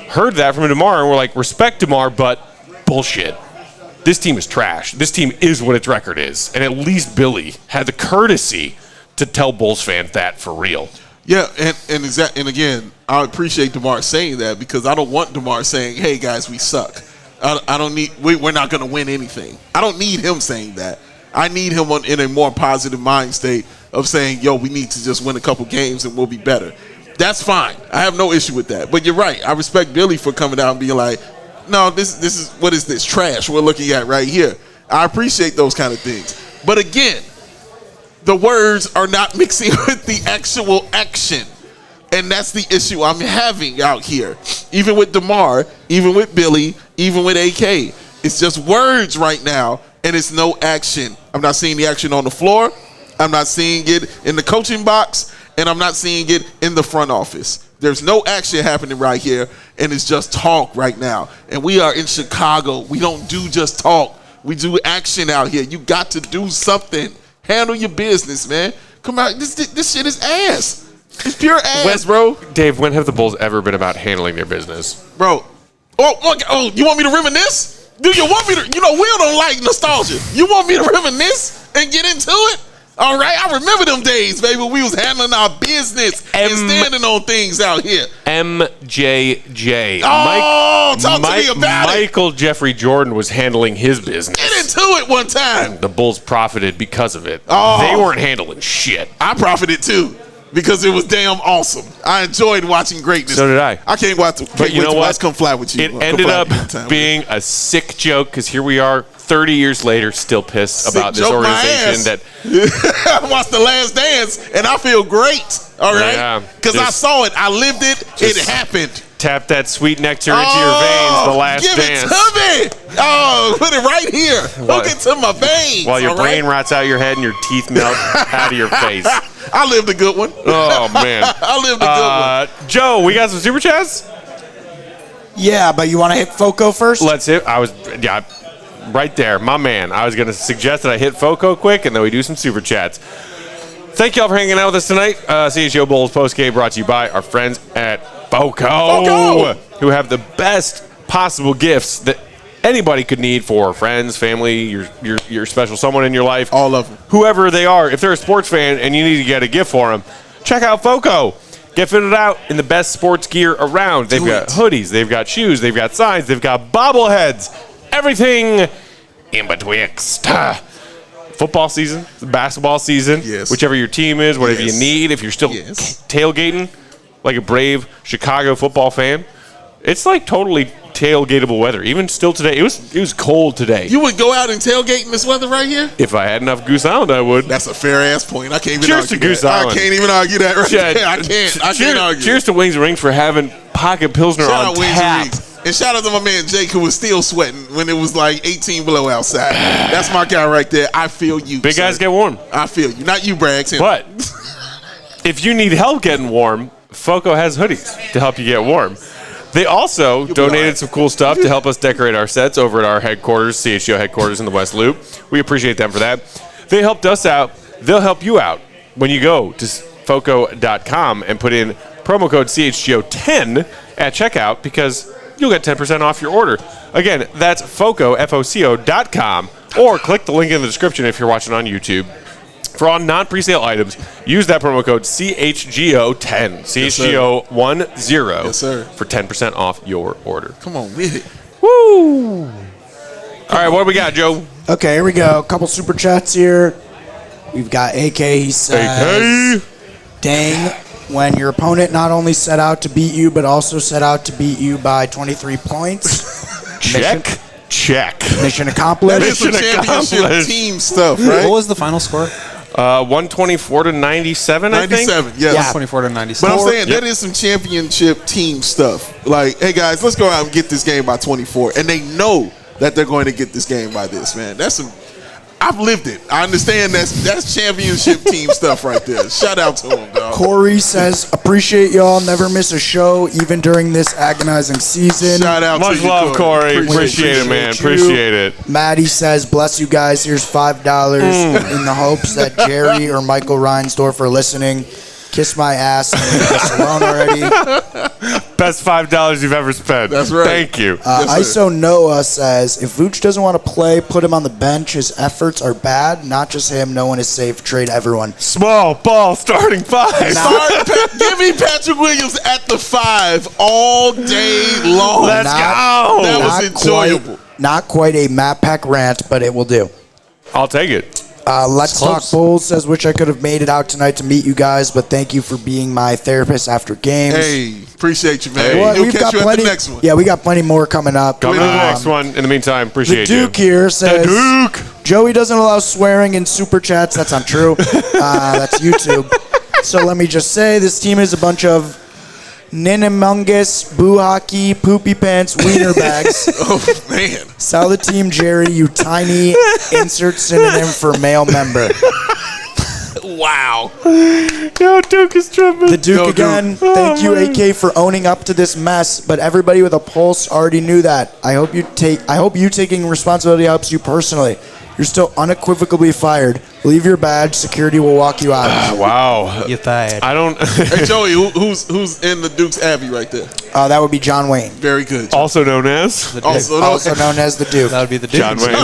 [SPEAKER 1] heard that from DeMar and were like, respect DeMar, but bullshit. This team is trash. This team is what its record is. And at least Billy had the courtesy to tell Bulls fans that for real.
[SPEAKER 2] Yeah, and again, I appreciate DeMar saying that because I don't want DeMar saying, hey, guys, we suck. I don't need. We're not going to win anything. I don't need him saying that. I need him in a more positive mind state of saying, yo, we need to just win a couple games and we'll be better. That's fine. I have no issue with that. But you're right. I respect Billy for coming out and being like, no, this is what is this trash we're looking at right here. I appreciate those kind of things. But again, the words are not mixing with the actual action. And that's the issue I'm having out here. Even with DeMar, even with Billy, even with AK. It's just words right now, and it's no action. I'm not seeing the action on the floor. I'm not seeing it in the coaching box, and I'm not seeing it in the front office. There's no action happening right here, and it's just talk right now. And we are in Chicago. We don't do just talk. We do action out here. You got to do something. Handle your business, man. Come out. This shit is ass. It's pure ass, bro.
[SPEAKER 1] Dave, when have the Bulls ever been about handling their business?
[SPEAKER 2] Bro. Oh, you want me to reminisce? Do you want me to? Will don't like nostalgia. You want me to reminisce and get into it? All right, I remember them days, baby. We was handling our business and standing on things out here.
[SPEAKER 1] MJJ.
[SPEAKER 2] Oh, talk to me about it.
[SPEAKER 1] Michael Jeffrey Jordan was handling his business.
[SPEAKER 2] Get into it one time.
[SPEAKER 1] And the Bulls profited because of it.
[SPEAKER 2] Oh.
[SPEAKER 1] They weren't handling shit.
[SPEAKER 2] I profited too. Because it was damn awesome. I enjoyed watching greatness.
[SPEAKER 1] So did I.
[SPEAKER 2] I can't wait to come fly with you.
[SPEAKER 1] It ended up being a sick joke because here we are 30 years later still pissed about this organization that
[SPEAKER 2] I watched The Last Dance and I feel great. All right? Because I saw it. I lived it. It happened.
[SPEAKER 1] Tap that sweet nectar into your veins, the last
[SPEAKER 2] give
[SPEAKER 1] dance.
[SPEAKER 2] It to me. Oh, put it right here. Hook it to my veins.
[SPEAKER 1] While your
[SPEAKER 2] all
[SPEAKER 1] brain
[SPEAKER 2] right?
[SPEAKER 1] rots out your head and your teeth melt out of your face.
[SPEAKER 2] I lived a good one.
[SPEAKER 1] Oh, man.
[SPEAKER 2] I lived a good one.
[SPEAKER 1] Joe, we got some Super Chats?
[SPEAKER 4] Yeah, but you want to hit Foco first?
[SPEAKER 1] Let's hit. Right there, my man. I was going to suggest that I hit Foco quick and then we do some Super Chats. Thank y'all for hanging out with us tonight. CHGO Bulls Postgame brought to you by our friends at Foco, who have the best possible gifts that anybody could need for friends, family, your special someone in your life.
[SPEAKER 2] All of them.
[SPEAKER 1] Whoever they are. If they're a sports fan and you need to get a gift for them, check out Foco. Get fitted out in the best sports gear around. They've got hoodies, they've got shoes, they've got signs, they've got bobbleheads, everything in betwixt. Football season, basketball season, whichever your team is, whatever you need. If you're still tailgating like a brave Chicago football fan, it's like totally tailgatable weather. Even still today, it was cold today.
[SPEAKER 2] You would go out and tailgate in this weather right here?
[SPEAKER 1] If I had enough Goose Island, I would.
[SPEAKER 2] That's a fair ass point. I can't even
[SPEAKER 1] Cheers
[SPEAKER 2] argue
[SPEAKER 1] to Goose
[SPEAKER 2] that.
[SPEAKER 1] Island.
[SPEAKER 2] I can't even argue that right there. I can't argue.
[SPEAKER 1] Cheers to Wings and Rings for having Pocket Pilsner
[SPEAKER 2] Shout
[SPEAKER 1] on
[SPEAKER 2] out Wings
[SPEAKER 1] tap.
[SPEAKER 2] and Rings. And shout out to my man Jake, who was still sweating when it was like 18 below outside. That's my guy right there. I feel you.
[SPEAKER 1] Big guys get warm.
[SPEAKER 2] I feel you. Not you, Braggs. Him.
[SPEAKER 1] But if you need help getting warm, Foco has hoodies to help you get warm. They also donated some cool stuff to help us decorate our sets over at our headquarters, CHGO headquarters in the West Loop. We appreciate them for that. They helped us out. They'll help you out when you go to foco.com and put in promo code CHGO10 at checkout because you'll get 10% off your order. Again, that's Foco, FOCO.com, or click the link in the description if you're watching on YouTube. For all non-presale items, use that promo code CHGO10, CHGO10
[SPEAKER 2] Yes, sir.
[SPEAKER 1] for 10% off your order.
[SPEAKER 2] Come on with it.
[SPEAKER 1] Woo! All right, what do we got, Joe?
[SPEAKER 4] Okay, here we go. A couple super chats here. We've got AK. He says, dang, when your opponent not only set out to beat you, but also set out to beat you by 23 points.
[SPEAKER 1] Check.
[SPEAKER 4] Mission accomplished.
[SPEAKER 2] That is some championship team stuff, right?
[SPEAKER 3] What was the final score?
[SPEAKER 1] 124 to 97, I think.
[SPEAKER 2] 97, yes.
[SPEAKER 3] 124 to 97.
[SPEAKER 2] But I'm saying that is some championship team stuff. Like, hey guys, let's go out and get this game by 24, and they know that they're going to get this game by this. Man, that's some. I've lived it. I understand that's championship team stuff right there. Shout out to them, dog.
[SPEAKER 4] Corey says, appreciate y'all. Never miss a show, even during this agonizing season.
[SPEAKER 2] Shout out
[SPEAKER 1] Much
[SPEAKER 2] to you,
[SPEAKER 1] love, Corey. Appreciate it, man. Appreciate it.
[SPEAKER 4] Maddie says, bless you guys. Here's $5 in the hopes that Jerry or Michael Reinsdorf are listening. Kiss my ass and leave us alone already.
[SPEAKER 1] Best $5 you've ever spent.
[SPEAKER 2] That's right.
[SPEAKER 1] Thank you.
[SPEAKER 4] ISO Noah says, if Vooch doesn't want to play, put him on the bench. His efforts are bad. Not just him. No one is safe. Trade everyone.
[SPEAKER 1] Small ball starting five.
[SPEAKER 2] Give me Patrick Williams at the 5 all day long.
[SPEAKER 1] Let's go.
[SPEAKER 2] That was enjoyable.
[SPEAKER 4] Not quite a Matt Peck rant, but it will do.
[SPEAKER 1] I'll take it.
[SPEAKER 4] Let's Talk Bulls says, wish I could have made it out tonight to meet you guys, but thank you for being my therapist after games.
[SPEAKER 2] Hey, appreciate you, man.
[SPEAKER 4] Well,
[SPEAKER 2] We'll catch you at the next one.
[SPEAKER 4] Yeah, we got plenty more coming up.
[SPEAKER 1] Coming to the next one. In the meantime, appreciate
[SPEAKER 4] the Duke
[SPEAKER 1] you.
[SPEAKER 4] here says,
[SPEAKER 1] The Duke.
[SPEAKER 4] Joey doesn't allow swearing in super chats. That's untrue. That's YouTube. So let me just say, this team is a bunch of Ninnimungus, boo hockey, poopy pants, wiener bags.
[SPEAKER 2] Oh, man.
[SPEAKER 4] Sell the team, Jerry, you tiny insert synonym for male member.
[SPEAKER 2] Wow.
[SPEAKER 1] Yo, Duke is tripping.
[SPEAKER 4] The Duke again. Thank you, AK, for owning up to this mess. But everybody with a pulse already knew that. I hope you taking responsibility helps you personally. You're still unequivocally fired. Leave your badge. Security will walk you out.
[SPEAKER 1] Wow.
[SPEAKER 3] You're fired.
[SPEAKER 1] I don't.
[SPEAKER 2] Hey, Joey, who's in the Duke's Abbey right there?
[SPEAKER 4] That would be John Wayne.
[SPEAKER 2] Very good.
[SPEAKER 1] Also known as
[SPEAKER 4] Also known as the Duke.
[SPEAKER 3] That would be the Duke.
[SPEAKER 1] John Wayne.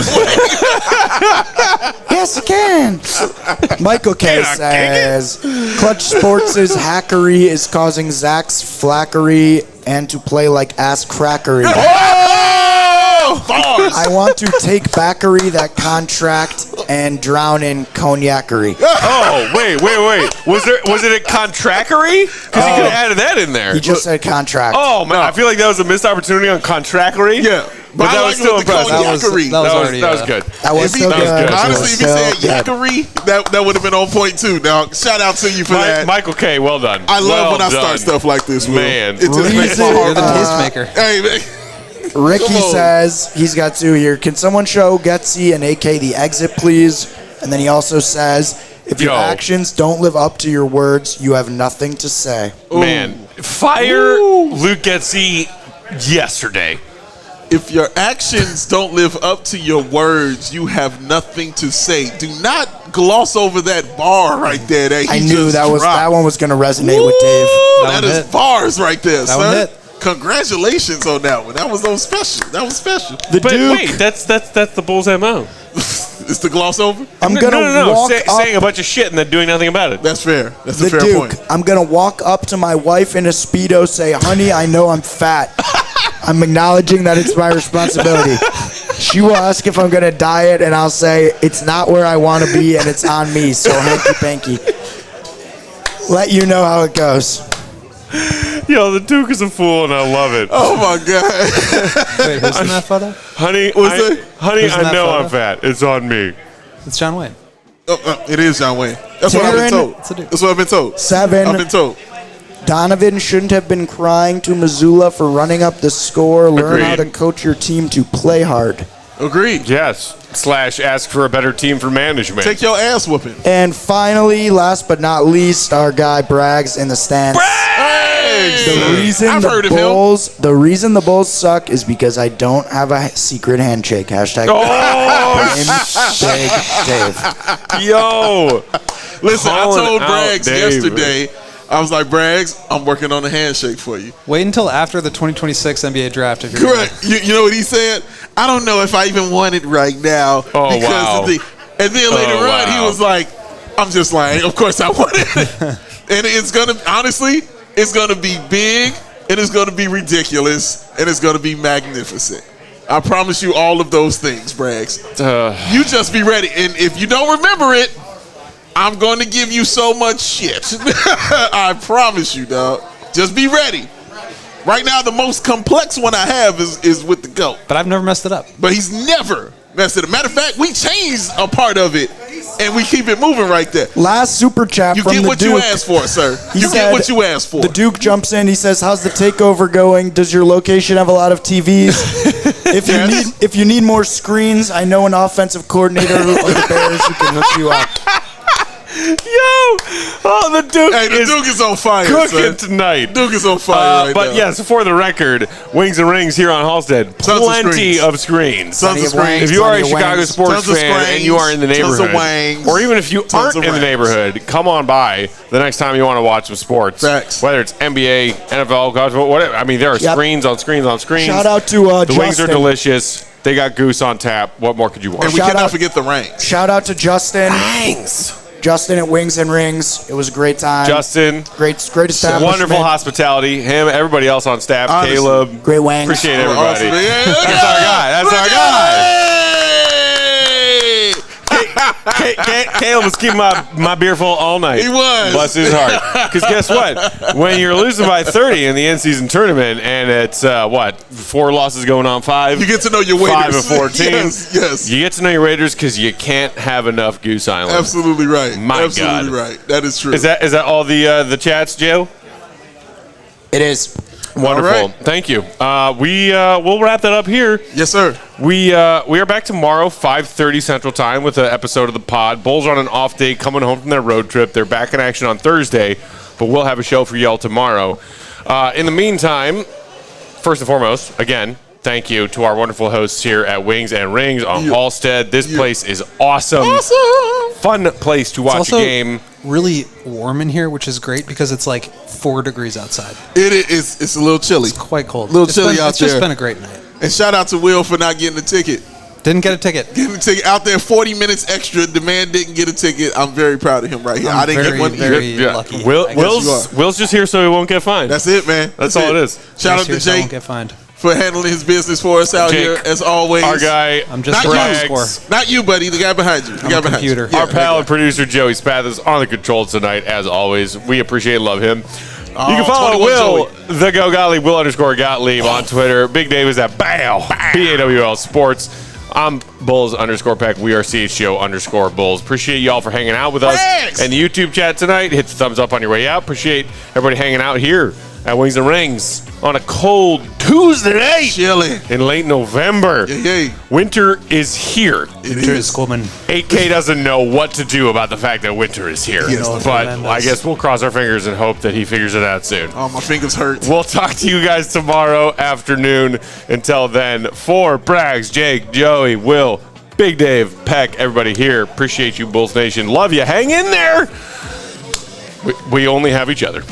[SPEAKER 4] Yes, you can. Michael K says, Clutch Sports' hackery is causing Zach's flackery and to play like ass crackery. I want to take backery, that contract, and drown in cognackery.
[SPEAKER 1] Oh, wait. Was it a contrackery? Because he could have added that in there.
[SPEAKER 4] He just said contract.
[SPEAKER 1] Oh, man. I feel like that was a missed opportunity on contrackery.
[SPEAKER 2] Yeah.
[SPEAKER 1] But that was still impressive.
[SPEAKER 3] That was
[SPEAKER 1] good.
[SPEAKER 4] That was
[SPEAKER 2] If he-
[SPEAKER 4] still good.
[SPEAKER 2] Honestly, if he said Yakari, that would have been on point too. Now, shout out to you for that.
[SPEAKER 1] Michael K, well done.
[SPEAKER 2] I love
[SPEAKER 1] Well
[SPEAKER 2] when I start
[SPEAKER 1] done.
[SPEAKER 2] stuff like this, Will.
[SPEAKER 1] Man.
[SPEAKER 2] It just makes my
[SPEAKER 4] Reason-
[SPEAKER 2] heart.
[SPEAKER 3] You're the tastemaker.
[SPEAKER 2] Hey, man.
[SPEAKER 4] Ricky
[SPEAKER 2] Come on.
[SPEAKER 4] says he's got two here. Can someone show Getsy and AK the exit, please? And then he also says, if your
[SPEAKER 1] Yo.
[SPEAKER 4] actions don't live up to your words, you have nothing to say.
[SPEAKER 1] Man, fire Luke Getsy yesterday.
[SPEAKER 2] If your actions don't live up to your words, you have nothing to say. Do not gloss over that bar right there. That he
[SPEAKER 4] I knew
[SPEAKER 2] just
[SPEAKER 4] that
[SPEAKER 2] dropped.
[SPEAKER 4] one was going to resonate with Dave.
[SPEAKER 2] That
[SPEAKER 3] one
[SPEAKER 2] is
[SPEAKER 3] hit.
[SPEAKER 2] bars right there,
[SPEAKER 3] That one
[SPEAKER 2] son.
[SPEAKER 3] hit.
[SPEAKER 2] Congratulations on that one. That was so special. That was special.
[SPEAKER 4] The
[SPEAKER 1] But
[SPEAKER 4] Duke,
[SPEAKER 1] wait, that's the Bulls' MO.
[SPEAKER 2] It's the gloss over.
[SPEAKER 4] I'm
[SPEAKER 1] No,
[SPEAKER 4] going to
[SPEAKER 1] no.
[SPEAKER 4] walk up.
[SPEAKER 1] Saying a bunch of shit and then doing nothing about it.
[SPEAKER 2] That's fair. That's
[SPEAKER 4] The
[SPEAKER 2] a fair
[SPEAKER 4] Duke,
[SPEAKER 2] point.
[SPEAKER 4] I'm going to walk up to my wife in a Speedo, say, honey, I know I'm fat. I'm acknowledging that it's my responsibility. She will ask if I'm going to diet, and I'll say, it's not where I want to be, and it's on me, so hanky-panky. Let you know how it goes.
[SPEAKER 1] Yo, the Duke is a fool, and I love it.
[SPEAKER 2] Oh my god.
[SPEAKER 3] Wait, who's in that photo?
[SPEAKER 1] Honey,
[SPEAKER 2] What's that?
[SPEAKER 1] honey,
[SPEAKER 3] Who's in
[SPEAKER 1] I
[SPEAKER 3] that
[SPEAKER 1] know
[SPEAKER 3] photo?
[SPEAKER 1] I'm fat. It's on me.
[SPEAKER 3] It's John Wayne.
[SPEAKER 2] It is John Wayne. That's what I've been
[SPEAKER 4] Taryn-
[SPEAKER 2] told.
[SPEAKER 3] It's a Duke.
[SPEAKER 2] That's what I've been told.
[SPEAKER 4] 7.
[SPEAKER 2] I've been told.
[SPEAKER 4] Donovan shouldn't have been crying to Missoula for running up the score. Learn how to
[SPEAKER 1] Agreed.
[SPEAKER 4] coach your team to play hard.
[SPEAKER 2] Agreed.
[SPEAKER 1] Yes. / ask for a better team for management.
[SPEAKER 2] Take your ass whooping.
[SPEAKER 4] And finally, last but not least, our guy Braggs in the stands. The reason
[SPEAKER 2] I've heard of him.
[SPEAKER 4] the reason the Bulls suck is because I don't have a secret handshake. Hashtag
[SPEAKER 1] Oh,
[SPEAKER 4] Big Dave.
[SPEAKER 1] yo.
[SPEAKER 2] Listen, I
[SPEAKER 1] Calling
[SPEAKER 2] told
[SPEAKER 1] out
[SPEAKER 2] Braggs
[SPEAKER 1] Dave.
[SPEAKER 2] yesterday, I was like, Braggs, I'm working on a handshake for you.
[SPEAKER 3] Wait until after the 2026 NBA draft. If you're
[SPEAKER 2] Correct. You know what he said? I don't know if I even want it right now.
[SPEAKER 1] Oh,
[SPEAKER 2] because
[SPEAKER 1] wow.
[SPEAKER 2] of the. And then later
[SPEAKER 1] Oh,
[SPEAKER 2] on, he
[SPEAKER 1] wow.
[SPEAKER 2] was like, I'm just lying. Of course I want it. And it's going to, honestly, it's going to be big, and it's going to be ridiculous, and it's going to be magnificent. I promise you all of those things, Braggs. You just be ready. And if you don't remember it, I'm going to give you so much shit. I promise you, dog. Just be ready. Right now, the most complex one I have is with the GOAT.
[SPEAKER 3] But I've never messed it up.
[SPEAKER 2] But he's never messed it up. Matter of fact, we changed a part of it, and we keep it moving right there.
[SPEAKER 4] Last super chat
[SPEAKER 2] You
[SPEAKER 4] from
[SPEAKER 2] get
[SPEAKER 4] the
[SPEAKER 2] what
[SPEAKER 4] Duke.
[SPEAKER 2] you asked for, sir.
[SPEAKER 4] He
[SPEAKER 2] You
[SPEAKER 4] said-
[SPEAKER 2] get what you asked for.
[SPEAKER 4] The Duke jumps in. He says, "How's the takeover going? Does your location have a lot of TVs?
[SPEAKER 2] Yes.
[SPEAKER 4] if you need more screens, I know an offensive coordinator of the Bears who can hook you up."
[SPEAKER 1] The Duke
[SPEAKER 2] Hey, the
[SPEAKER 1] is
[SPEAKER 2] Duke is on fire,
[SPEAKER 1] cooking
[SPEAKER 2] son.
[SPEAKER 1] tonight.
[SPEAKER 2] Duke is on fire right
[SPEAKER 1] But
[SPEAKER 2] now.
[SPEAKER 1] yes, for the record, Wings and Rings here on Halstead,
[SPEAKER 2] Tons of
[SPEAKER 1] plenty
[SPEAKER 2] screens.
[SPEAKER 1] of screens.
[SPEAKER 2] Tons of screens.
[SPEAKER 1] If you are a
[SPEAKER 4] Plenty of
[SPEAKER 1] Chicago
[SPEAKER 4] wangs.
[SPEAKER 1] sports
[SPEAKER 2] Tons of
[SPEAKER 1] fan and
[SPEAKER 2] screens.
[SPEAKER 1] you are in the
[SPEAKER 2] Tons of
[SPEAKER 1] neighborhood,
[SPEAKER 2] wangs.
[SPEAKER 1] or even if you
[SPEAKER 2] Tons
[SPEAKER 1] aren't
[SPEAKER 2] of
[SPEAKER 1] in the
[SPEAKER 2] wangs.
[SPEAKER 1] neighborhood, come on by the next time you want to watch some sports.
[SPEAKER 2] Facts.
[SPEAKER 1] Whether it's NBA, NFL, college, whatever. I mean, there are
[SPEAKER 4] Yep.
[SPEAKER 1] screens on screens on screens.
[SPEAKER 4] Shout out to
[SPEAKER 1] the wings are
[SPEAKER 4] Justin.
[SPEAKER 1] delicious. They got goose on tap. What more could you want?
[SPEAKER 2] And we
[SPEAKER 4] Shout
[SPEAKER 2] cannot
[SPEAKER 4] out-
[SPEAKER 2] forget the ranks.
[SPEAKER 4] Shout out to Justin.
[SPEAKER 1] Thanks.
[SPEAKER 4] Justin at Wings and Rings. It was a great time.
[SPEAKER 1] Justin,
[SPEAKER 4] Great establishment.
[SPEAKER 1] wonderful hospitality. Him, everybody else on staff,
[SPEAKER 2] Honestly.
[SPEAKER 1] Caleb.
[SPEAKER 4] Great wangs.
[SPEAKER 1] Appreciate everybody.
[SPEAKER 2] Awesome. Yeah, look
[SPEAKER 1] That's our
[SPEAKER 2] at
[SPEAKER 1] guy. That's
[SPEAKER 2] Look
[SPEAKER 1] our
[SPEAKER 2] at
[SPEAKER 1] guy.
[SPEAKER 2] Hey!
[SPEAKER 1] Caleb was keeping my beer full all night.
[SPEAKER 2] He was.
[SPEAKER 1] Bless his heart. Because guess what? When you're losing by 30 in the in-season tournament, and it's, 4 losses going on 5?
[SPEAKER 2] You get to know your waiters.
[SPEAKER 1] 5 of 14.
[SPEAKER 2] Yes.
[SPEAKER 1] You get to know your Raiders because you can't have enough Goose Island.
[SPEAKER 2] Absolutely right.
[SPEAKER 1] My
[SPEAKER 2] Absolutely
[SPEAKER 1] God.
[SPEAKER 2] right. That is true.
[SPEAKER 1] Is that all the chats, Joe?
[SPEAKER 4] It is.
[SPEAKER 1] Wonderful.
[SPEAKER 2] All right.
[SPEAKER 1] Thank you. We'll wrap that up here.
[SPEAKER 2] Yes, sir.
[SPEAKER 1] We are back tomorrow, 5:30 Central Time, with an episode of the pod. Bulls are on an off day, coming home from their road trip. They're back in action on Thursday, but we'll have a show for y'all tomorrow. In the meantime, first and foremost, again, thank you to our wonderful hosts here at Wings and Rings on
[SPEAKER 2] Yeah.
[SPEAKER 1] Halstead. This place is awesome. Fun place to watch
[SPEAKER 3] It's
[SPEAKER 1] a
[SPEAKER 3] also
[SPEAKER 1] game.
[SPEAKER 3] really warm in here, which is great because it's like 4 degrees outside.
[SPEAKER 2] It is. It's a little chilly.
[SPEAKER 3] It's quite cold.
[SPEAKER 2] A little
[SPEAKER 3] It's
[SPEAKER 2] chilly
[SPEAKER 3] been-
[SPEAKER 2] out
[SPEAKER 3] It's just
[SPEAKER 2] there.
[SPEAKER 3] been a great night.
[SPEAKER 2] And shout out to Will for not getting a ticket.
[SPEAKER 3] Didn't get a ticket.
[SPEAKER 2] Getting a ticket out there, 40 minutes extra. The man didn't get a ticket. I'm very proud of him right here.
[SPEAKER 3] I'm
[SPEAKER 2] I didn't
[SPEAKER 3] very,
[SPEAKER 2] get one
[SPEAKER 3] very
[SPEAKER 2] either.
[SPEAKER 3] lucky. I guess
[SPEAKER 2] you
[SPEAKER 1] Will's just here so he won't get fined.
[SPEAKER 2] That's it, man.
[SPEAKER 1] That's all it is.
[SPEAKER 2] Shout out to
[SPEAKER 3] Next year, so I won't
[SPEAKER 2] Jake
[SPEAKER 3] get fined.
[SPEAKER 2] for handling his business for us out
[SPEAKER 1] Jake,
[SPEAKER 2] here, as always.
[SPEAKER 1] Our guy,
[SPEAKER 3] I'm just
[SPEAKER 2] Not
[SPEAKER 3] a box
[SPEAKER 2] you.
[SPEAKER 3] score.
[SPEAKER 2] Not you, buddy. The guy behind you. The
[SPEAKER 3] I'm
[SPEAKER 2] guy
[SPEAKER 3] a
[SPEAKER 2] behind
[SPEAKER 3] computer.
[SPEAKER 2] you.
[SPEAKER 1] our
[SPEAKER 2] Yeah,
[SPEAKER 1] pal
[SPEAKER 2] that
[SPEAKER 1] and producer Joey Spathis on the controls tonight, as always. We appreciate and love him. You can follow
[SPEAKER 2] 21
[SPEAKER 1] Will,
[SPEAKER 2] Joey.
[SPEAKER 1] the Go Gottlieb, Will_Gottlieb on Twitter. Big Dave is at BAWL, BAWL Sports. I'm Bulls_Peck. We are CHGO_Bulls. Appreciate y'all for hanging out with us.
[SPEAKER 2] Thanks.
[SPEAKER 1] And the YouTube chat tonight. Hit the thumbs up on your way out. Appreciate everybody hanging out here at Wings and Rings on a cold Tuesday night
[SPEAKER 2] Chilly.
[SPEAKER 1] in late November.
[SPEAKER 2] Yay.
[SPEAKER 1] Winter is here.
[SPEAKER 3] Winter is coming.
[SPEAKER 1] 8K doesn't know what to do about the fact that winter is here.
[SPEAKER 2] Yes,
[SPEAKER 1] but
[SPEAKER 3] tremendous.
[SPEAKER 1] I guess we'll cross our fingers and hope that he figures it out soon.
[SPEAKER 2] Oh, my fingers hurt.
[SPEAKER 1] We'll talk to you guys tomorrow afternoon. Until then, for Braggs, Jake, Joey, Will, Big Dave, Peck, everybody here, appreciate you, Bulls Nation. Love you. Hang in there. We only have each other.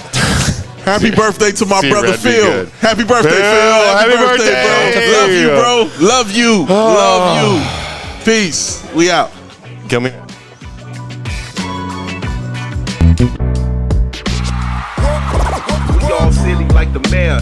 [SPEAKER 2] Happy birthday to my
[SPEAKER 1] See you,
[SPEAKER 2] brother
[SPEAKER 1] Red. Be
[SPEAKER 2] Phil.
[SPEAKER 1] good.
[SPEAKER 2] Happy birthday, Phil.
[SPEAKER 1] Happy birthday.
[SPEAKER 2] bro. Love you, bro. Love you. Love you. Peace. We out.
[SPEAKER 1] Kill me.
[SPEAKER 5] We all silly like the mayor.